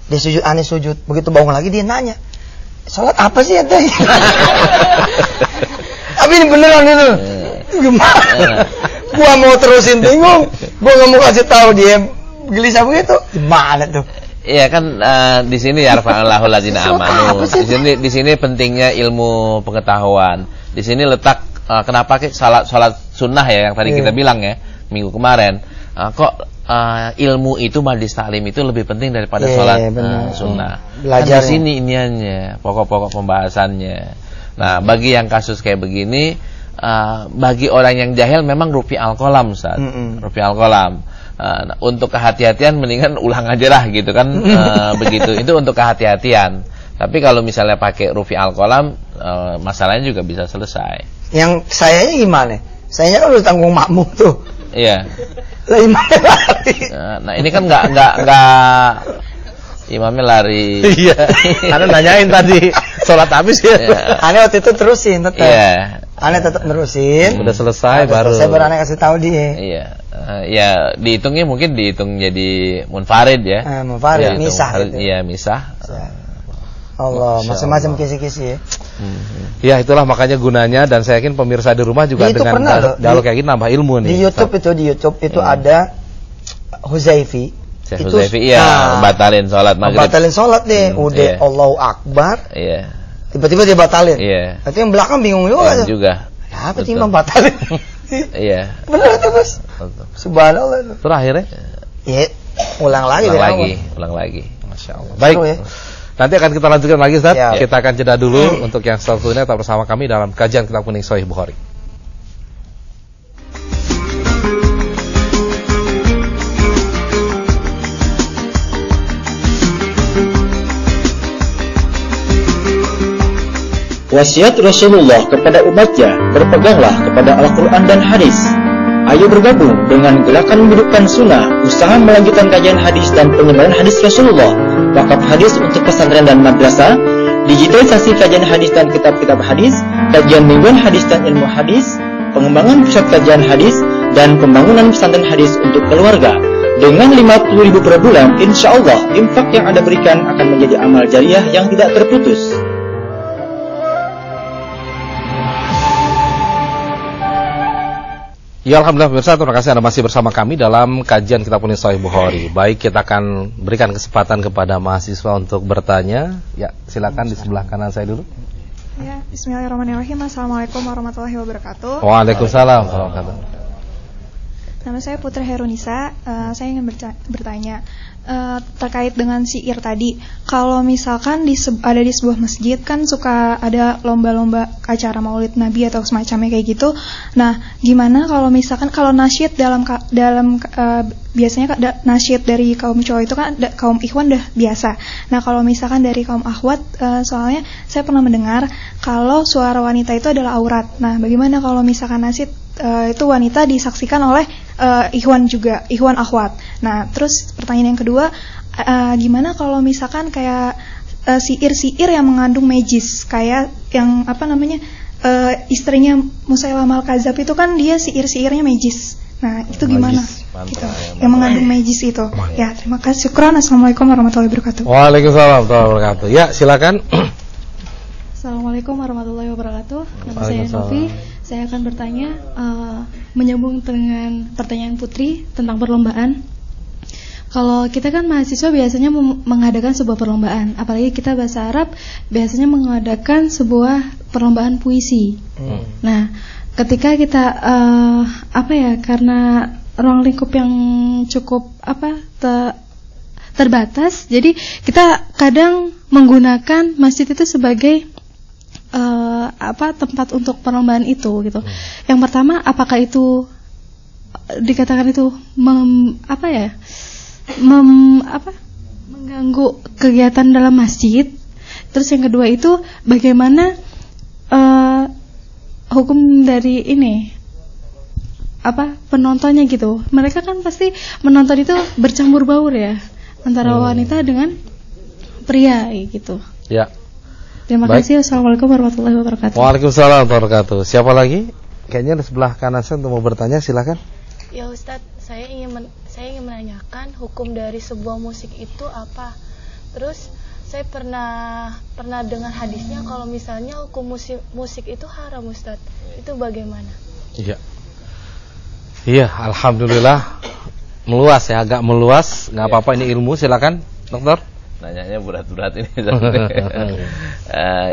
Dia sujud, aneh sujud. Begitu bangun lagi dia nanya, sholat apa sih ente? Tapi ini beneran itu. Gimana? Gua mau terusin bingung. Gua nggak mau kasih tahu dia gelisah begitu. Gimana tuh? Iya kan di sini yarfa'allahu allazina amanu. Di sini pentingnya ilmu pengetahuan. Di sini letak kenapa salat sunnah ya yang tadi kita bilang ya minggu kemarin. Ilmu itu majlis taklim itu lebih penting daripada sholat sunnah. Belajar kan di sini iniannya, pokok-pokok pembahasannya. Nah, bagi yang kasus kayak begini, bagi orang yang jahil memang rufi al-qalam, Ustaz. Rufi al-qalam. Untuk kehati-hatian mendingan ulang aja lah gitu kan. Begitu. Itu untuk kehati-hatian. Tapi kalau misalnya pakai rufi al-qalam, masalahnya juga bisa selesai. Yang sayanya gimana? Sayanya kan udah tanggung makmum tuh. Iya. Imamnya lari. Nah ini kan nggak imamnya lari. Iya. Anda nanyain tadi sholat habis ya. Aneh waktu itu terusin tetap. Iya. Aneh tetap nerusin. Udah selesai baru. Saya baru aneh kasih tahu dia. Iya. Ya dihitungnya mungkin dihitung jadi munfarid ya. Munfarid, misah. Iya misah. Allah, macam-macam kisi-kisi ya. Ya itulah makanya gunanya, dan saya yakin pemirsa di rumah juga dengan dialog kayak gini nambah ilmu nih. Di YouTube itu ada Huzaifi. Huzaifi batalin sholat maghrib. Batalin sholat deh, udah Allahu Akbar. Iya. Tiba-tiba dia batalin. Iya. Itu yang belakang bingung juga. Ya, apa sih imam batalin? Iya. Benar tuh Mas. Subhanallah itu. Terus akhirnya? Ya, ulang lagi. Masya Allah. Baik. Ya. Nanti akan kita lanjutkan lagi Ustaz. Ya. Kita akan jeda dulu untuk yang selanjutnya tetap bersama kami dalam kajian Kitab Kuning Sahih Bukhari. Wasiat Rasulullah kepada umatnya, berpeganglah kepada Al-Quran dan hadis. Ayo bergabung dengan Gerakan Menghidupkan Sunnah, usaha melanjutkan kajian hadis dan penyebaran hadis Rasulullah, wakaf hadis untuk pesantren dan madrasah, digitalisasi kajian hadis dan kitab-kitab hadis, kajian mingguan hadis dan ilmu hadis, pengembangan pusat kajian hadis, dan pembangunan pesantren hadis untuk keluarga. Dengan 50.000 per bulan, insya Allah infak yang Anda berikan akan menjadi amal jariah yang tidak terputus. Ya alhamdulillah pemirsa, terima kasih Anda masih bersama kami dalam kajian Kitab Kuning Sahih Bukhari. Baik, kita akan berikan kesempatan kepada mahasiswa untuk bertanya. Ya, silakan di sebelah kanan saya dulu. Ya, bismillahirrahmanirrahim. Assalamualaikum warahmatullahi wabarakatuh. Waalaikumsalam warahmatullahi wabarakatuh. Nama saya Putri Herunisa. Saya ingin bertanya terkait dengan syair tadi. Kalau misalkan ada di sebuah masjid kan suka ada lomba-lomba acara Maulid Nabi atau semacamnya kayak gitu. Nah, gimana kalau misalkan kalau nasyid dalam biasanya nasyid dari kaum cowok itu kan kaum ikhwan udah biasa. Nah, kalau misalkan dari kaum akhwat, soalnya saya pernah mendengar kalau suara wanita itu adalah aurat. Nah, bagaimana kalau misalkan nasyid itu wanita disaksikan oleh ikhwan juga, ikhwan akhwat. Nah, terus pertanyaan yang kedua, gimana kalau misalkan kayak syair-syair yang mengandung majis, kayak yang istrinya Musailamah al-Kadzab itu kan dia syair-syairnya majis. Nah, itu gimana? Gitu. Yang mengandung majis itu. Ya, terima kasih. Syukran. Assalamualaikum warahmatullahi wabarakatuh. Waalaikumsalam warahmatullahi wabarakatuh. Ya, silakan. Assalamualaikum warahmatullahi wabarakatuh. Nama saya Novi. Saya akan bertanya menyambung dengan pertanyaan Putri tentang perlombaan. Kalau kita kan mahasiswa biasanya mengadakan sebuah perlombaan, apalagi kita bahasa Arab biasanya mengadakan sebuah perlombaan puisi. Nah, ketika kita karena ruang lingkup yang cukup terbatas, jadi kita kadang menggunakan masjid itu sebagai tempat untuk perlombaan itu gitu. Yang pertama, apakah itu dikatakan itu mengganggu kegiatan dalam masjid? Terus yang kedua itu bagaimana hukum dari ini penontonnya gitu. Mereka kan pasti menonton itu bercampur baur ya antara wanita dengan pria gitu. Ya. Terima kasih. Assalamualaikum warahmatullahi wabarakatuh. Waalaikumsalam warahmatullahi wabarakatuh. Siapa lagi? Kayaknya di sebelah kanan saya untuk mau bertanya, silakan. Ya Ustadz, saya ingin menanyakan hukum dari sebuah musik itu apa. Terus saya pernah dengar hadisnya kalau misalnya hukum musik itu haram Ustadz. Itu bagaimana? Iya. Iya, alhamdulillah meluas ya, agak meluas, nggak apa-apa, ini ilmu, silakan, dokter. Nanyanya berat-berat ini.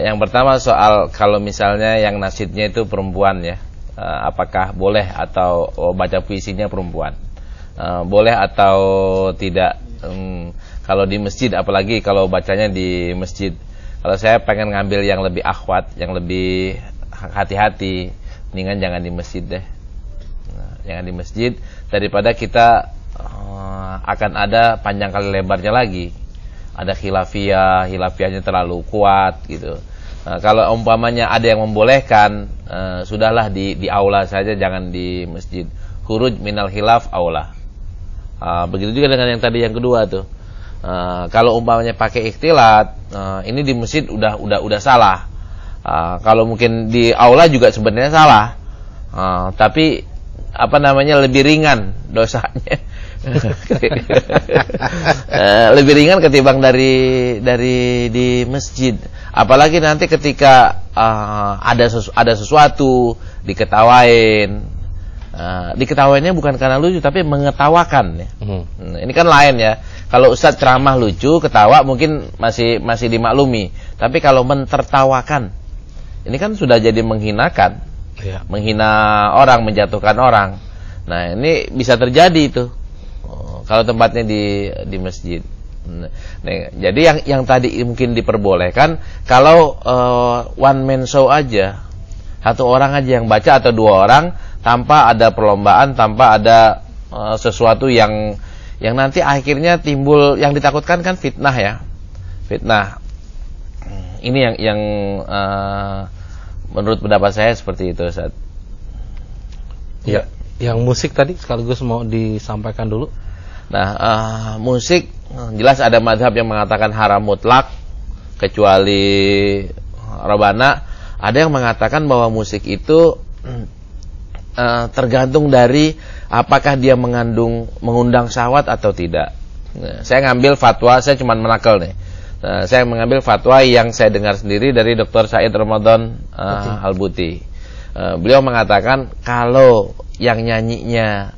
Yang pertama soal kalau misalnya yang nasidnya itu perempuan ya, apakah boleh atau baca puisinya perempuan, boleh atau tidak? Kalau di masjid, apalagi kalau bacanya di masjid. Kalau saya pengen ngambil yang lebih akhwat, yang lebih hati-hati, mendingan jangan di masjid deh. Jangan di masjid, daripada kita akan ada panjang kali lebarnya lagi. Ada khilafiyahnya terlalu kuat gitu. Kalau umpamanya ada yang membolehkan, sudahlah di aula saja, jangan di masjid. Khuruj minal khilaf aula. Begitu juga dengan yang tadi yang kedua tuh. Kalau umpamanya pakai ikhtilat, ini di masjid udah salah. Kalau mungkin di aula juga sebenarnya salah. Tapi lebih ringan dosanya. Lebih ringan ketimbang dari di masjid. Apalagi nanti ketika ada sesuatu diketawain. Diketawainnya bukan karena lucu, tapi mengetawakan ya. Ini kan lain ya. Kalau Ustadz ceramah lucu, ketawa mungkin masih dimaklumi. Tapi kalau mentertawakan, ini kan sudah jadi menghinakan. Ya. Menghina orang, menjatuhkan orang. Nah, ini bisa terjadi itu. Kalau tempatnya di masjid. Nah, jadi yang tadi mungkin diperbolehkan kalau one man show aja. Satu orang aja yang baca atau dua orang, tanpa ada perlombaan, tanpa ada sesuatu yang nanti akhirnya timbul, yang ditakutkan kan fitnah ya. Fitnah. Ini yang menurut pendapat saya seperti itu, Ustaz. Ya, yang musik tadi sekaligus mau disampaikan dulu. Nah, musik jelas ada mazhab yang mengatakan haram mutlak kecuali Rabbana. Ada yang mengatakan bahwa musik itu tergantung dari apakah dia mengundang syahwat atau tidak. Nah, saya ngambil fatwa, saya cuma menakal nih. Nah, saya mengambil fatwa yang saya dengar sendiri dari Dr. Said Ramadan Al-Buti. Beliau mengatakan kalau yang nyanyinya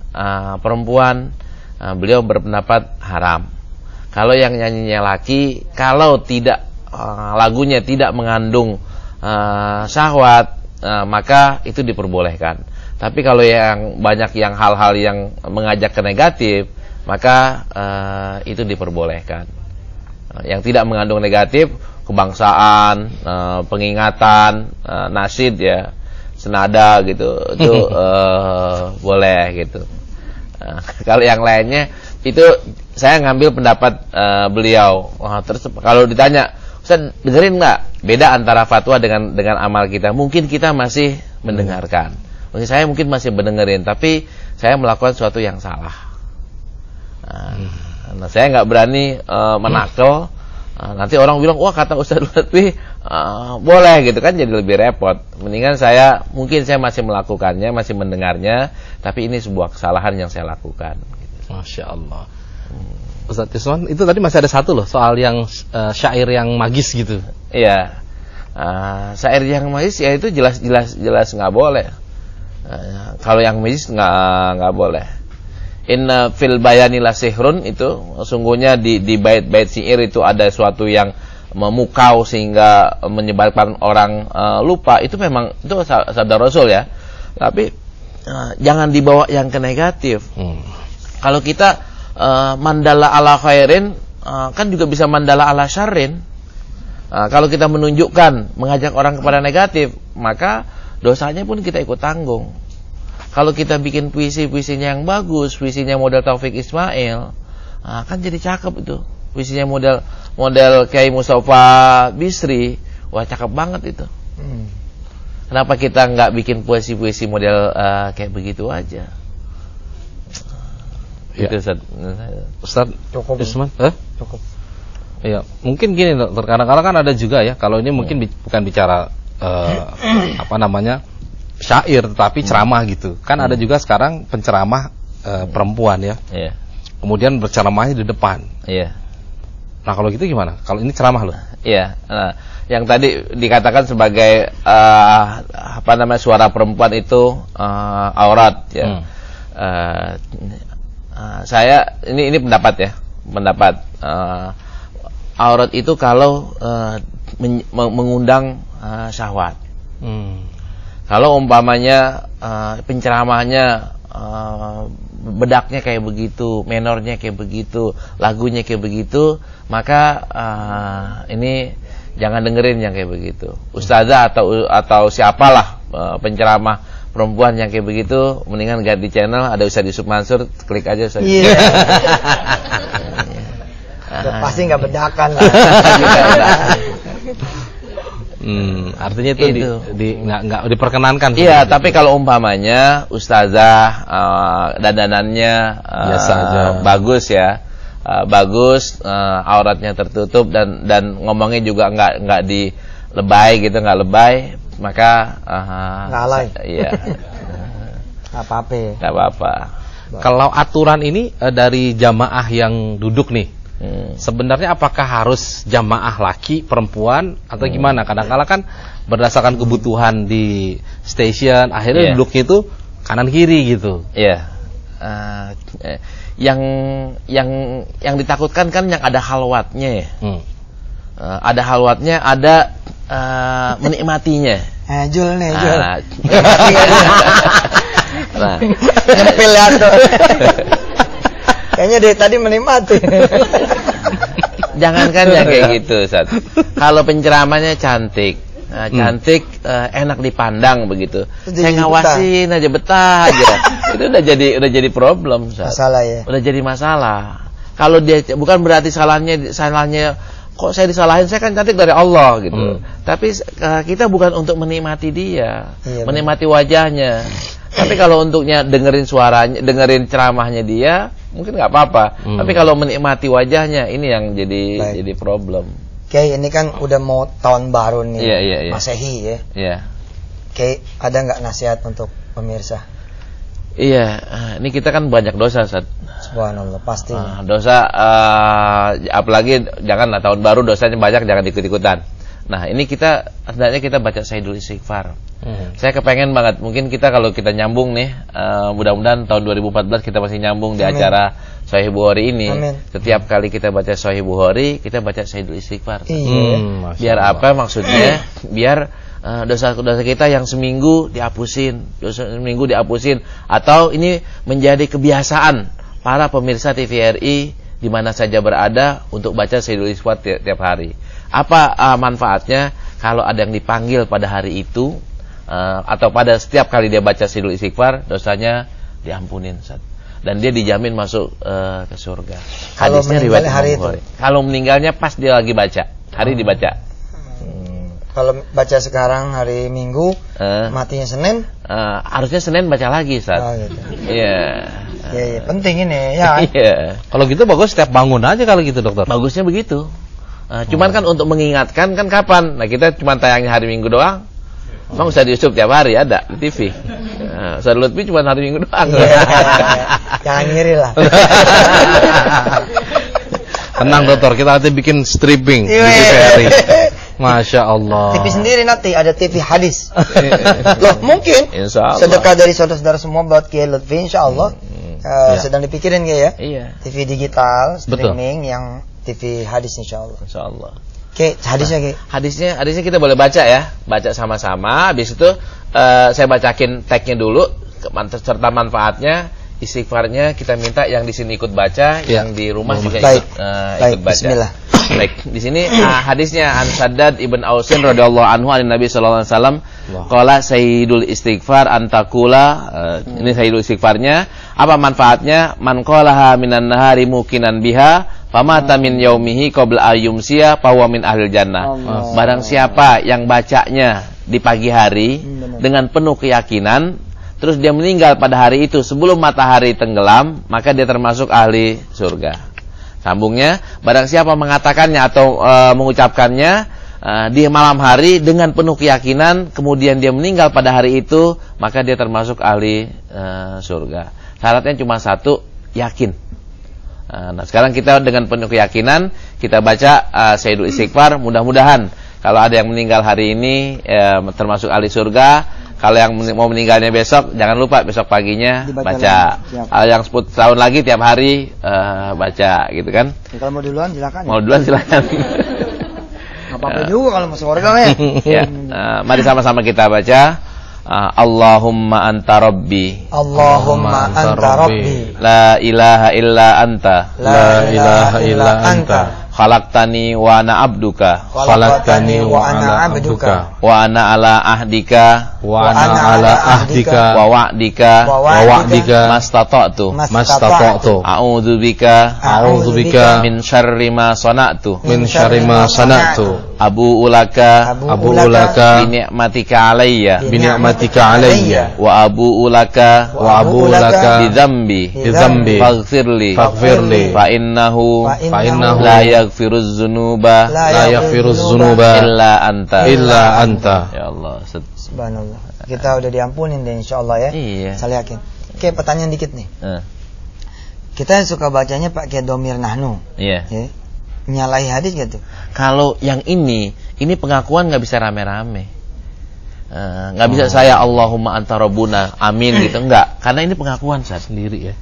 perempuan, beliau berpendapat haram. Kalau yang nyanyinya laki, kalau tidak lagunya tidak mengandung syahwat, maka itu diperbolehkan. Tapi kalau yang banyak yang hal-hal yang mengajak ke negatif, maka itu diperbolehkan. Yang tidak mengandung negatif, kebangsaan, pengingatan, nasyid ya, senada gitu, itu boleh gitu. Kalau yang lainnya itu saya ngambil pendapat beliau. Terus kalau ditanya, Ustaz dengerin nggak? Beda antara fatwa dengan amal kita. Mungkin kita masih mendengarkan. Mungkin saya masih mendengerin, tapi saya melakukan sesuatu yang salah. Nah, saya nggak berani menakal. Nanti orang bilang, wah kata Ustaz Lutfi boleh gitu kan, jadi lebih repot. Mendingan mungkin saya masih melakukannya, masih mendengarnya, tapi ini sebuah kesalahan yang saya lakukan. Masya Allah. Ustaz Yusman, itu tadi masih ada satu loh, soal yang syair yang magis gitu. Iya, syair yang magis ya itu jelas nggak boleh. Kalau yang magis nggak boleh. Inna fil bayani la sihrun, itu sungguhnya di bait-bait syair itu ada sesuatu yang memukau sehingga menyebabkan orang lupa. Itu memang itu sabda Rasul ya. Tapi jangan dibawa yang ke negatif. Kalau kita mandala ala khairin, kan juga bisa mandala ala syarrin. Kalau kita menunjukkan, mengajak orang kepada negatif, maka dosanya pun kita ikut tanggung. Kalau kita bikin puisinya yang bagus, puisinya model Taufik Ismail, kan jadi cakep itu. Puisinya model Kiai Mustafa Bisri, wah cakep banget itu. Kenapa kita nggak bikin puisi model kayak begitu aja? Itu Ustaz Cukup. Usman? Cukup. Iya, mungkin gini dokter, kadang-kadang kan ada juga ya, kalau ini mungkin bukan bicara syair, tapi ceramah gitu. Kan ada juga sekarang penceramah perempuan ya. Iya. Kemudian berceramahnya di depan. Iya. Nah, kalau gitu gimana? Kalau ini ceramah loh. Iya. Nah, yang tadi dikatakan sebagai suara perempuan itu aurat ya. Saya ini pendapat ya. Aurat itu kalau mengundang syahwat. Kalau umpamanya penceramahnya bedaknya kayak begitu, menornya kayak begitu, lagunya kayak begitu, maka ini jangan dengerin yang kayak begitu. Ustazah atau siapalah penceramah perempuan yang kayak begitu, mendingan ganti channel, ada Ustaz Yusuf Mansur, klik aja saja. Iya. Pasti nggak bedakan lah. Artinya itu nggak diperkenankan. Iya, tapi kalau umpamanya ustazah dandanannya biasa aja, bagus ya, auratnya tertutup dan ngomongnya juga nggak dilebay gitu, nggak lebay, maka nggak alay. Iya. Nggak apa-apa. Kalau aturan ini dari jamaah yang duduk nih. Sebenarnya apakah harus jamaah laki, perempuan atau gimana? Kadang-kala kan berdasarkan kebutuhan di stasiun, akhirnya duduknya itu kanan kiri gitu. Iya. Yang ditakutkan kan yang ada halwatnya ya. Ada halwatnya, ada menikmatinya. Jul. Nah, nyempil ya tuh. Kayaknya dari tadi menikmati. Jangankan yang kayak gitu, Ustaz. Kalau penceramahnya cantik, enak dipandang begitu. Saya ngawasin aja, betah aja. Itu udah jadi problem, Ustaz. Masalah ya. Udah jadi masalah. Kalau dia bukan berarti salahnya kok saya disalahin, saya kan cantik dari Allah gitu. Tapi kita bukan untuk menikmati dia, menikmati wajahnya. Tapi kalau untuknya dengerin suaranya, dengerin ceramahnya dia, mungkin nggak apa-apa. Tapi kalau menikmati wajahnya, ini yang jadi problem. Oke, ini kan udah mau tahun baru nih, iya. Masehi ya. Iya. Oke, ada nggak nasihat untuk pemirsa? Iya, ini kita kan banyak dosa, Ustaz. Subhanallah, pasti. Dosa, apalagi janganlah tahun baru dosanya banyak, jangan ikut-ikutan. Nah, ini hendaknya kita baca Sayyidul Istighfar. Saya kepengen banget, mungkin kita kalau kita nyambung nih, mudah-mudahan tahun 2014 kita masih nyambung di acara Sahih Bukhari ini. Setiap kali kita baca Sahih Bukhari, kita baca Sayyidul Istighfar. Biar apa maksudnya? Biar dosa-dosa kita yang seminggu dihapusin, atau ini menjadi kebiasaan para pemirsa TVRI di mana saja berada untuk baca Sayyidul Istighfar tiap hari. Apa manfaatnya kalau ada yang dipanggil pada hari itu, atau pada setiap kali dia baca Sayyidul Istighfar, dosanya diampunin, Ustaz. Dan dia dijamin masuk ke surga. Hadisnya riwayat hari itu. Kalau meninggalnya pas dia lagi baca, hari dibaca. Kalau baca sekarang hari Minggu, matinya Senin, harusnya Senin baca lagi, Ustaz. Gitu. Iya. Iya, penting ini ya. Iya. Kalau gitu bagus setiap bangun aja kalau gitu, dokter. Bagusnya begitu. Cuman kan untuk mengingatkan kan kapan? Nah, kita cuma tayangnya hari Minggu doang. Emang Ustaz Yusuf tiap hari ada di TV. Ustaz Lutfi cuma hari Minggu doang. Jangan ngiri lah. Tenang dokter, kita nanti bikin stripping di TVRI. Masya Allah. TV sendiri nanti ada TV hadis. Loh mungkin sedekah dari saudara-saudara semua buat Kiai Lutfi, insya Allah. Sedang dipikirin ya. Iya. TV digital, streaming yang TV hadis insya Allah. Insya Allah. Oke, hadisnya Hadisnya kita boleh baca ya, baca sama-sama. Habis itu saya bacakin tagnya dulu, serta manfaatnya. Istighfarnya kita minta yang di sini ikut baca, yang di rumah juga ikut baca. Bismillah. Baik, di sini hadisnya An Shaddad ibn Ausin radhiyallahu anhu an Nabi sallallahu alaihi wasallam qala Sayyidul Istighfar antakula. Ini Sayyidul Istighfarnya. Apa manfaatnya? Man qalaha minan nahari mukinan biha famata min yaumihi qabla ayyumsiya fahuwa min ahlil jannah. Barang siapa yang bacanya di pagi hari dengan penuh keyakinan, terus dia meninggal pada hari itu sebelum matahari tenggelam, maka dia termasuk ahli surga. Sambungnya, barang siapa mengatakannya atau mengucapkannya di malam hari dengan penuh keyakinan, kemudian dia meninggal pada hari itu, maka dia termasuk ahli surga. Syaratnya cuma satu, yakin. Nah, sekarang kita dengan penuh keyakinan kita baca Sayyidul Istighfar, mudah-mudahan kalau ada yang meninggal hari ini termasuk ahli surga. Kalau yang mau meninggalnya besok, jangan lupa besok paginya baca. Kalau yang 10 tahun lagi tiap hari baca, gitu kan? Ya, kalau mau duluan silakan. Mau duluan silakan. Nggak apa-apa juga kalau masuk surga ya. Ya, mari sama-sama kita baca. Allahumma anta rabbi, Allahumma anta rabbi, la ilaha illa anta, la ilaha illa anta, khalaqtani wa ana abduka, khalaqtani wa ana abduka, wa ana ala ahdika, wa ana ala ahdika wa wa'dika mastata'tu, a'udzu bika min syarri ma sana'tu, abu'u laka bi ni'matika alayya, wa abu'u laka bi dzambi faghfirli fa innahu la yaghfiruz dzunuba illa anta. Ya Allah, subhanallah. Kita udah diampunin deh insyaallah ya. Iya. Saya yakin. Oke, pertanyaan dikit nih. Kita suka bacanya pakai domir nahnu. Iya. Ya. Nyalahi hadis gitu. Kalau yang ini pengakuan nggak bisa rame-rame. Nggak bisa saya Allahumma anta rabbuna amin gitu, enggak. Karena ini pengakuan saya sendiri ya.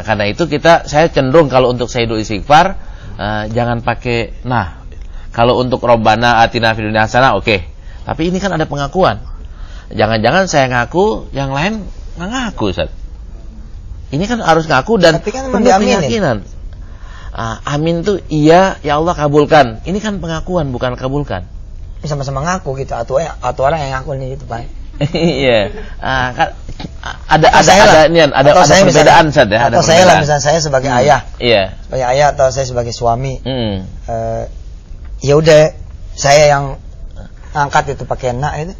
Karena itu saya cenderung kalau untuk Sayyidul Istighfar jangan pakai nah. Kalau untuk Rabbana atina fid dunya hasanah oke. Tapi ini kan ada pengakuan. Jangan-jangan saya ngaku, yang lain nggak ngaku, Ustaz. Ini kan harus ngaku dan kan penuh keyakinan. Amin tuh iya, ya Allah kabulkan. Ini kan pengakuan bukan kabulkan. Sama-sama ngaku gitu. Atau orang yang ngaku nih gitu, Pak. Iya. Ada perbedaan, Ustaz ya. Atau saya lah, misalnya saya sebagai ayah. Iya. Sebagai ayah atau saya sebagai suami. Ya udah, saya yang angkat itu pakai nak itu.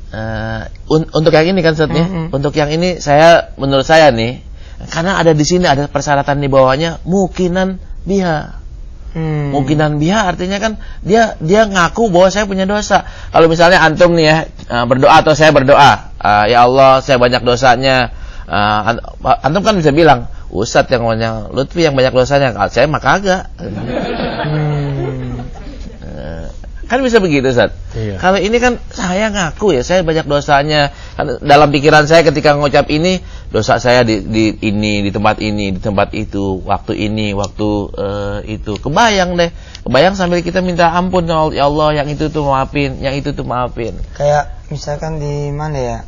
Untuk yang ini kan Ustaznya, untuk yang ini menurut saya nih, karena ada di sini ada persyaratan di bawahnya mukinan biha. Mukinan biha artinya kan dia ngaku bahwa saya punya dosa. Kalau misalnya antum nih ya berdoa atau saya berdoa, ya Allah saya banyak dosanya. Antum kan bisa bilang, Ustadz yang banyak, Lutfi yang banyak dosanya. Kalau saya mah kagak. Kan bisa begitu, Ustaz. Iya. Kalau ini kan saya ngaku ya, saya banyak dosanya. Dalam pikiran saya ketika ngucap ini, dosa saya di ini, di tempat ini, di tempat itu, waktu ini, waktu itu. Kebayang sambil kita minta ampun ya Allah, yang itu tuh maafin, yang itu tuh maafin. Kayak misalkan di mana ya?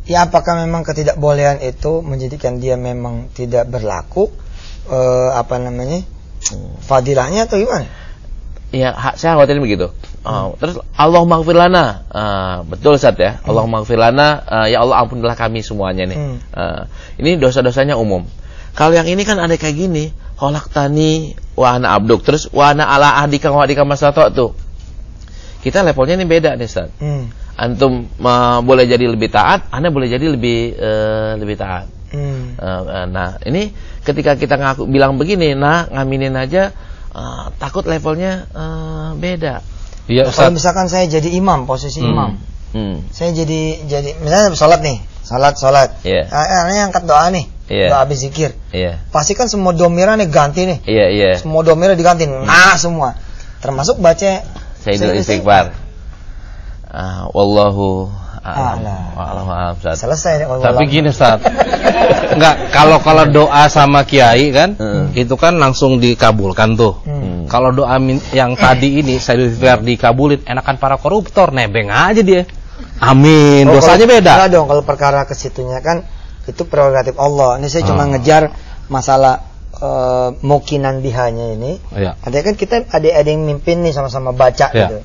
Ya apakah memang ketidakbolehan itu menjadikan dia memang tidak berlaku? Fadilahnya atau gimana? Ya, saya khawatir begitu. Terus Allahumma ighfir lana. Betul Ustaz ya. Allahumma ighfir lana, ya Allah ampunilah kami semuanya nih. Ini dosa-dosanya umum. Kalau yang ini kan ada kayak gini, khalaqtani wa ana abduk, terus wa ana ala ahdika wa ahdika mastata'tu. Kita levelnya ini beda nih Ustaz. Antum boleh jadi lebih taat, Anda boleh jadi lebih taat. Nah, ini ketika kita bilang begini, ngaminin aja, takut levelnya beda. Ya, kalau misalkan saya jadi imam, posisi imam, saya jadi misalnya sholat nih, sholat, yang angkat doa nih, doa habis zikir, pasti kan semua domirannya ganti nih, semua domirnya diganti, semua, termasuk baca Sayyidul Istighfar. Wallahu selesai. Tapi gini Ustaz, enggak, kalau doa sama kiai kan, itu kan langsung dikabulkan tuh. Kalau doa yang tadi ini saya dikabulin, enakan para koruptor, nebeng aja dia. Amin, dosanya beda. Enggak dong, kalau perkara kesitunya kan itu prerogatif Allah. Ini saya cuma ngejar masalah mukinan bihanya ini. Ada kan kita ada yang mimpin nih sama-sama baca gitu.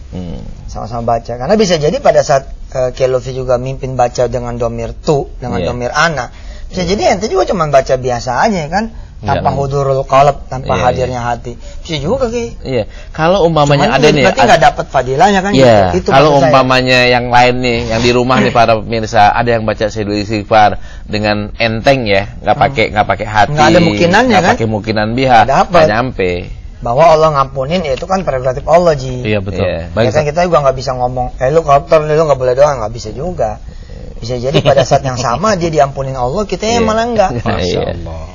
Sama-sama baca. Karena bisa jadi pada saat Kelofi juga mimpin baca dengan domir tu, dengan domir ana. Bisa jadi ente juga cuma baca biasa aja kan. tanpa hudurul qalb, tanpa hadirnya hati. Bisa juga Ki. Iya. Kalau umpamanya ada nih, berarti nggak dapat fadilahnya kan? Iya. Itu kalau umpamanya yang lain nih, yang di rumah nih para pemirsa, ada yang baca Sayyidul Istighfar dengan enteng ya, nggak pakai hati, nggak ada mukinannya kan? Nggak pakai mukinan biha, nggak nyampe. Bahwa Allah ngampunin ya itu kan prerogatif Allah Ji. Iya betul. Ya kan kita juga nggggak bisa ngomong, lu kotor, lu nggak boleh doa, nggak bisa juga. Bisa jadi pada saat yang sama dia diampunin Allah, kita yang malah enggak. Masya Allah.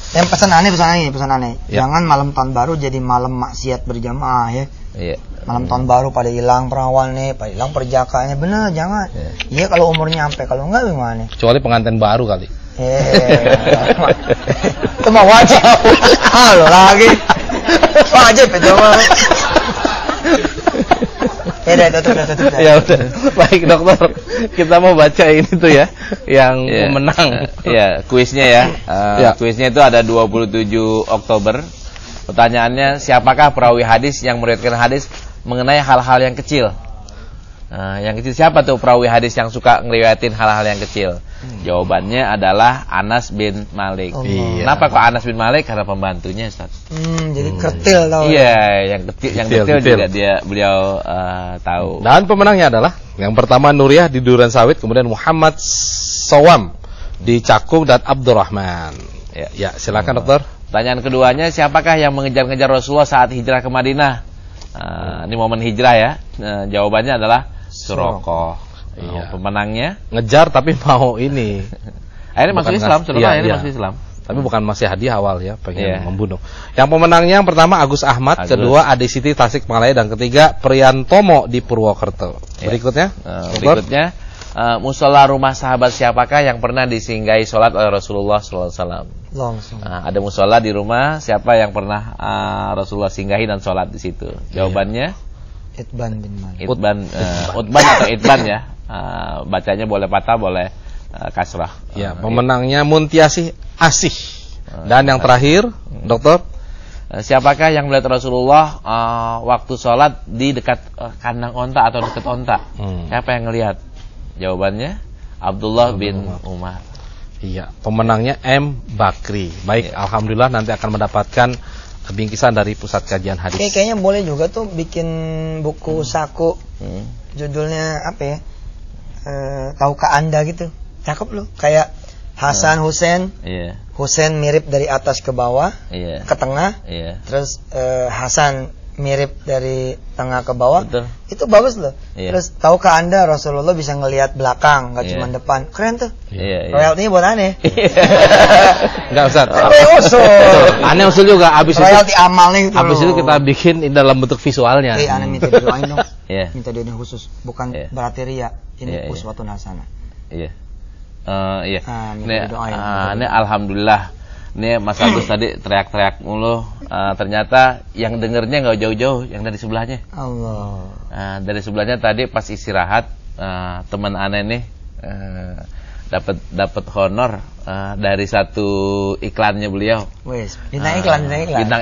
Yang pesan aneh. Jangan malam tahun baru jadi malam maksiat berjamaah ya. Iya. Malam tahun baru pada hilang perawan nih, pada hilang perjakaannya, bener jangan. Iya kalau umurnya sampai, kalau enggak gimana? Kecuali pengantin baru kali. Itu mah wajib. Halo lagi. Wajib itu mah. Tutup. Ya udah. Baik dokter, kita mau baca ini tuh ya, yang pemenang. Iya, kuisnya ya. Kuisnya itu ada 27 Oktober. Pertanyaannya, siapakah perawi hadis yang meriwayatkan hadis mengenai hal-hal yang kecil? Yang kecil siapa tuh perawi hadis yang suka ngeriwayatin hal-hal yang kecil? Jawabannya adalah Anas bin Malik. Kenapa kok Anas bin Malik? Karena pembantunya, Ustaz. Jadi kertil tau. Iya, yang kecil juga beliau tahu. Dan pemenangnya adalah yang pertama Nuriyah di Duren Sawit, kemudian Muhammad Sawam di Cakung dan Abdurrahman. Ya, silakan dokter. Pertanyaan keduanya, siapakah yang mengejar-ngejar Rasulullah saat hijrah ke Madinah? Ini momen hijrah ya. Jawabannya adalah Suraqah. Pemenangnya ngejar tapi mau ini. Akhirnya masuk Islam, masuk Islam. Tapi bukan masih hadiah awal ya, pengen membunuh. Yang pemenangnya yang pertama Agus Ahmad, kedua Adi Siti Tasikmalaya, dan ketiga Priyantomo di Purwokerto. Berikutnya musola rumah sahabat siapakah yang pernah disinggahi sholat oleh Rasulullah SAW? Ada musola di rumah, siapa yang pernah Rasulullah singgahi dan sholat di situ? Jawabannya Itban bin Malik. Utban atau Itban ya. Bacanya boleh patah, boleh kasrah. Ya, pemenangnya Muntiasih Asih. Dan yang terakhir, dokter, siapakah yang melihat Rasulullah waktu sholat di dekat kandang onta atau dekat onta? Siapa yang ngelihat? Jawabannya Abdullah bin Umar. Iya, pemenangnya M. Bakri. Baik, alhamdulillah nanti akan mendapatkan bingkisan dari Pusat Kajian Hadis. Kayaknya boleh juga tuh bikin buku saku. Judulnya apa ya? Tahukah Anda gitu. Cakep loh. Kayak Hasan Husain. Husain mirip dari atas ke bawah, ke tengah. Terus Hasan mirip dari tengah ke bawah. Betul. Itu bagus loh. Terus tahukah Anda Rasulullah bisa ngelihat belakang, nggak cuma depan. Keren tuh. Royaltinya buat aneh. Enggak usah. Aneh usul juga. Abis royalti amalnya gitu. Abis itu kita bikin dalam bentuk visualnya. Aneh minta didoain dong. Minta didoain khusus, bukan berarti ria. Ini uswatun hasanah. Ini alhamdulillah. Ini Mas Agus tadi teriak-teriak mulu. Ternyata yang dengernya nggak jauh-jauh, yang dari sebelahnya. Allah. Dari sebelahnya tadi pas istirahat, teman aneh nih dapat honor dari satu iklannya beliau. Wes, bintang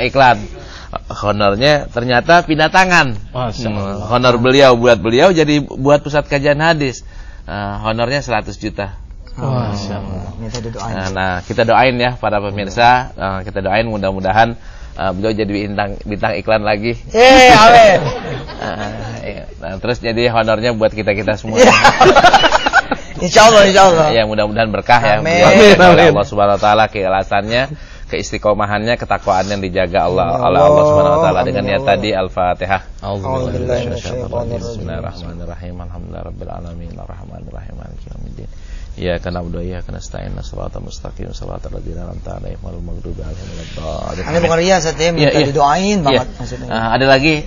iklan. Honornya ternyata pindah tangan. Honor beliau buat beliau jadi buat Pusat Kajian Hadis. Honornya 100 juta. Minta didoain. Nah, kita doain ya para pemirsa, kita doain mudah-mudahan beliau jadi bintang iklan lagi. Amin. Nah, terus jadi honornya buat kita semua. Insyaallah. Ya, mudah-mudahan berkah ya. Amin. Allah Subhanahu wa taala, keikhlasannya, keistiqomahannya, ketakwaannya yang dijaga oleh Allah Subhanahu wa taala. Dengan niat tadi Al-Fatihah. Bismillahirrahmanirrahim. Alhamdulillahirabbil alamin. Arrahmanirrahim. Maliki yaumiddin. Iyyaka na'budu wa iyyaka nasta'in. Shiratal mustaqim. Shiratal ladzina an'amta 'alaihim ghairil maghdubi 'alaihim waladdallin. Ini bukan riya, Satya, minta didoain banget maksudnya. Ada lagi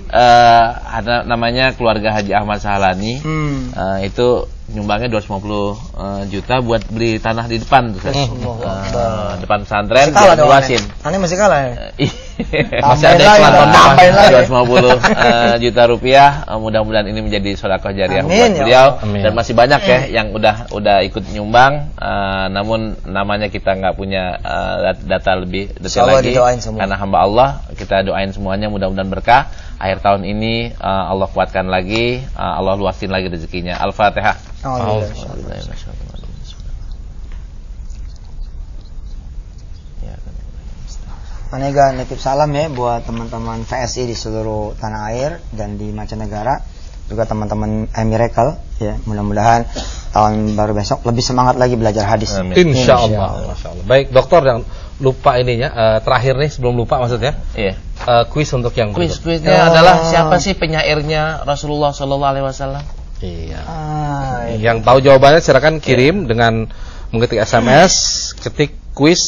ada namanya keluarga Haji Ahmad Sahlani. Itu nyumbangnya 250 juta buat beli tanah di depan tuh. Depan pesantren buat luasin. Aneh masih kalah ya? Masih ada iklan tambahin lagi 250 juta rupiah. Mudah-mudahan ini menjadi sedekah jariah buat beliau. Dan masih banyak ya yang udah ikut nyumbang, namun namanya kita nggak punya data lebih detail lagi. Karena hamba Allah, kita doain semuanya mudah-mudahan berkah. Akhir tahun ini Allah kuatkan lagi, Allah luasin lagi rezekinya. Al-Fatihah. Anega nitip salam ya buat teman-teman VSI di seluruh tanah air dan di mancanegara, juga teman-teman Miracle ya. Mudah-mudahan tahun baru besok lebih semangat lagi belajar hadis. Insyaallah. Masyaallah. Baik, dokter, yang lupa ininya terakhir nih sebelum lupa maksudnya. Iya. Kuis untuk yang kuisnya adalah siapa sih penyairnya Rasulullah Shallallahu Alaihi Wasallam? Iya. Yang tahu jawabannya silakan kirim dengan mengetik SMS, ketik kuis,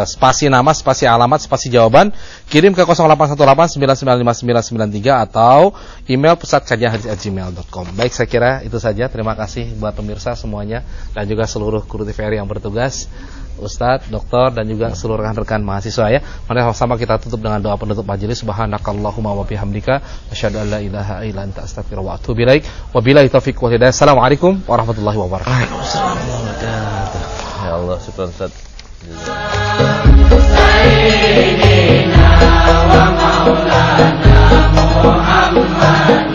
spasi nama, spasi alamat, spasi jawaban, kirim ke 0818995993 atau email pusatkajianhadis@gmail.com. Baik, saya kira itu saja. Terima kasih buat pemirsa semuanya dan juga seluruh kru TVRI yang bertugas, Ustadz, dokter, dan juga seluruh rekan-rekan mahasiswa ya. Mari sama-sama kita tutup dengan doa penutup majelis. Subhanakallahumma wa bihamdika, asyhadu an la ilaha illa anta, astaghfiruka wa atubu ilaik. Wabillahi taufiq wal hidayah. Assalamualaikum warahmatullahi wabarakatuh. Waalaikumsalam warahmatullahi wabarakatuh. Ya Allah, syukran Ustaz. Sayyidina wa maulana Muhammad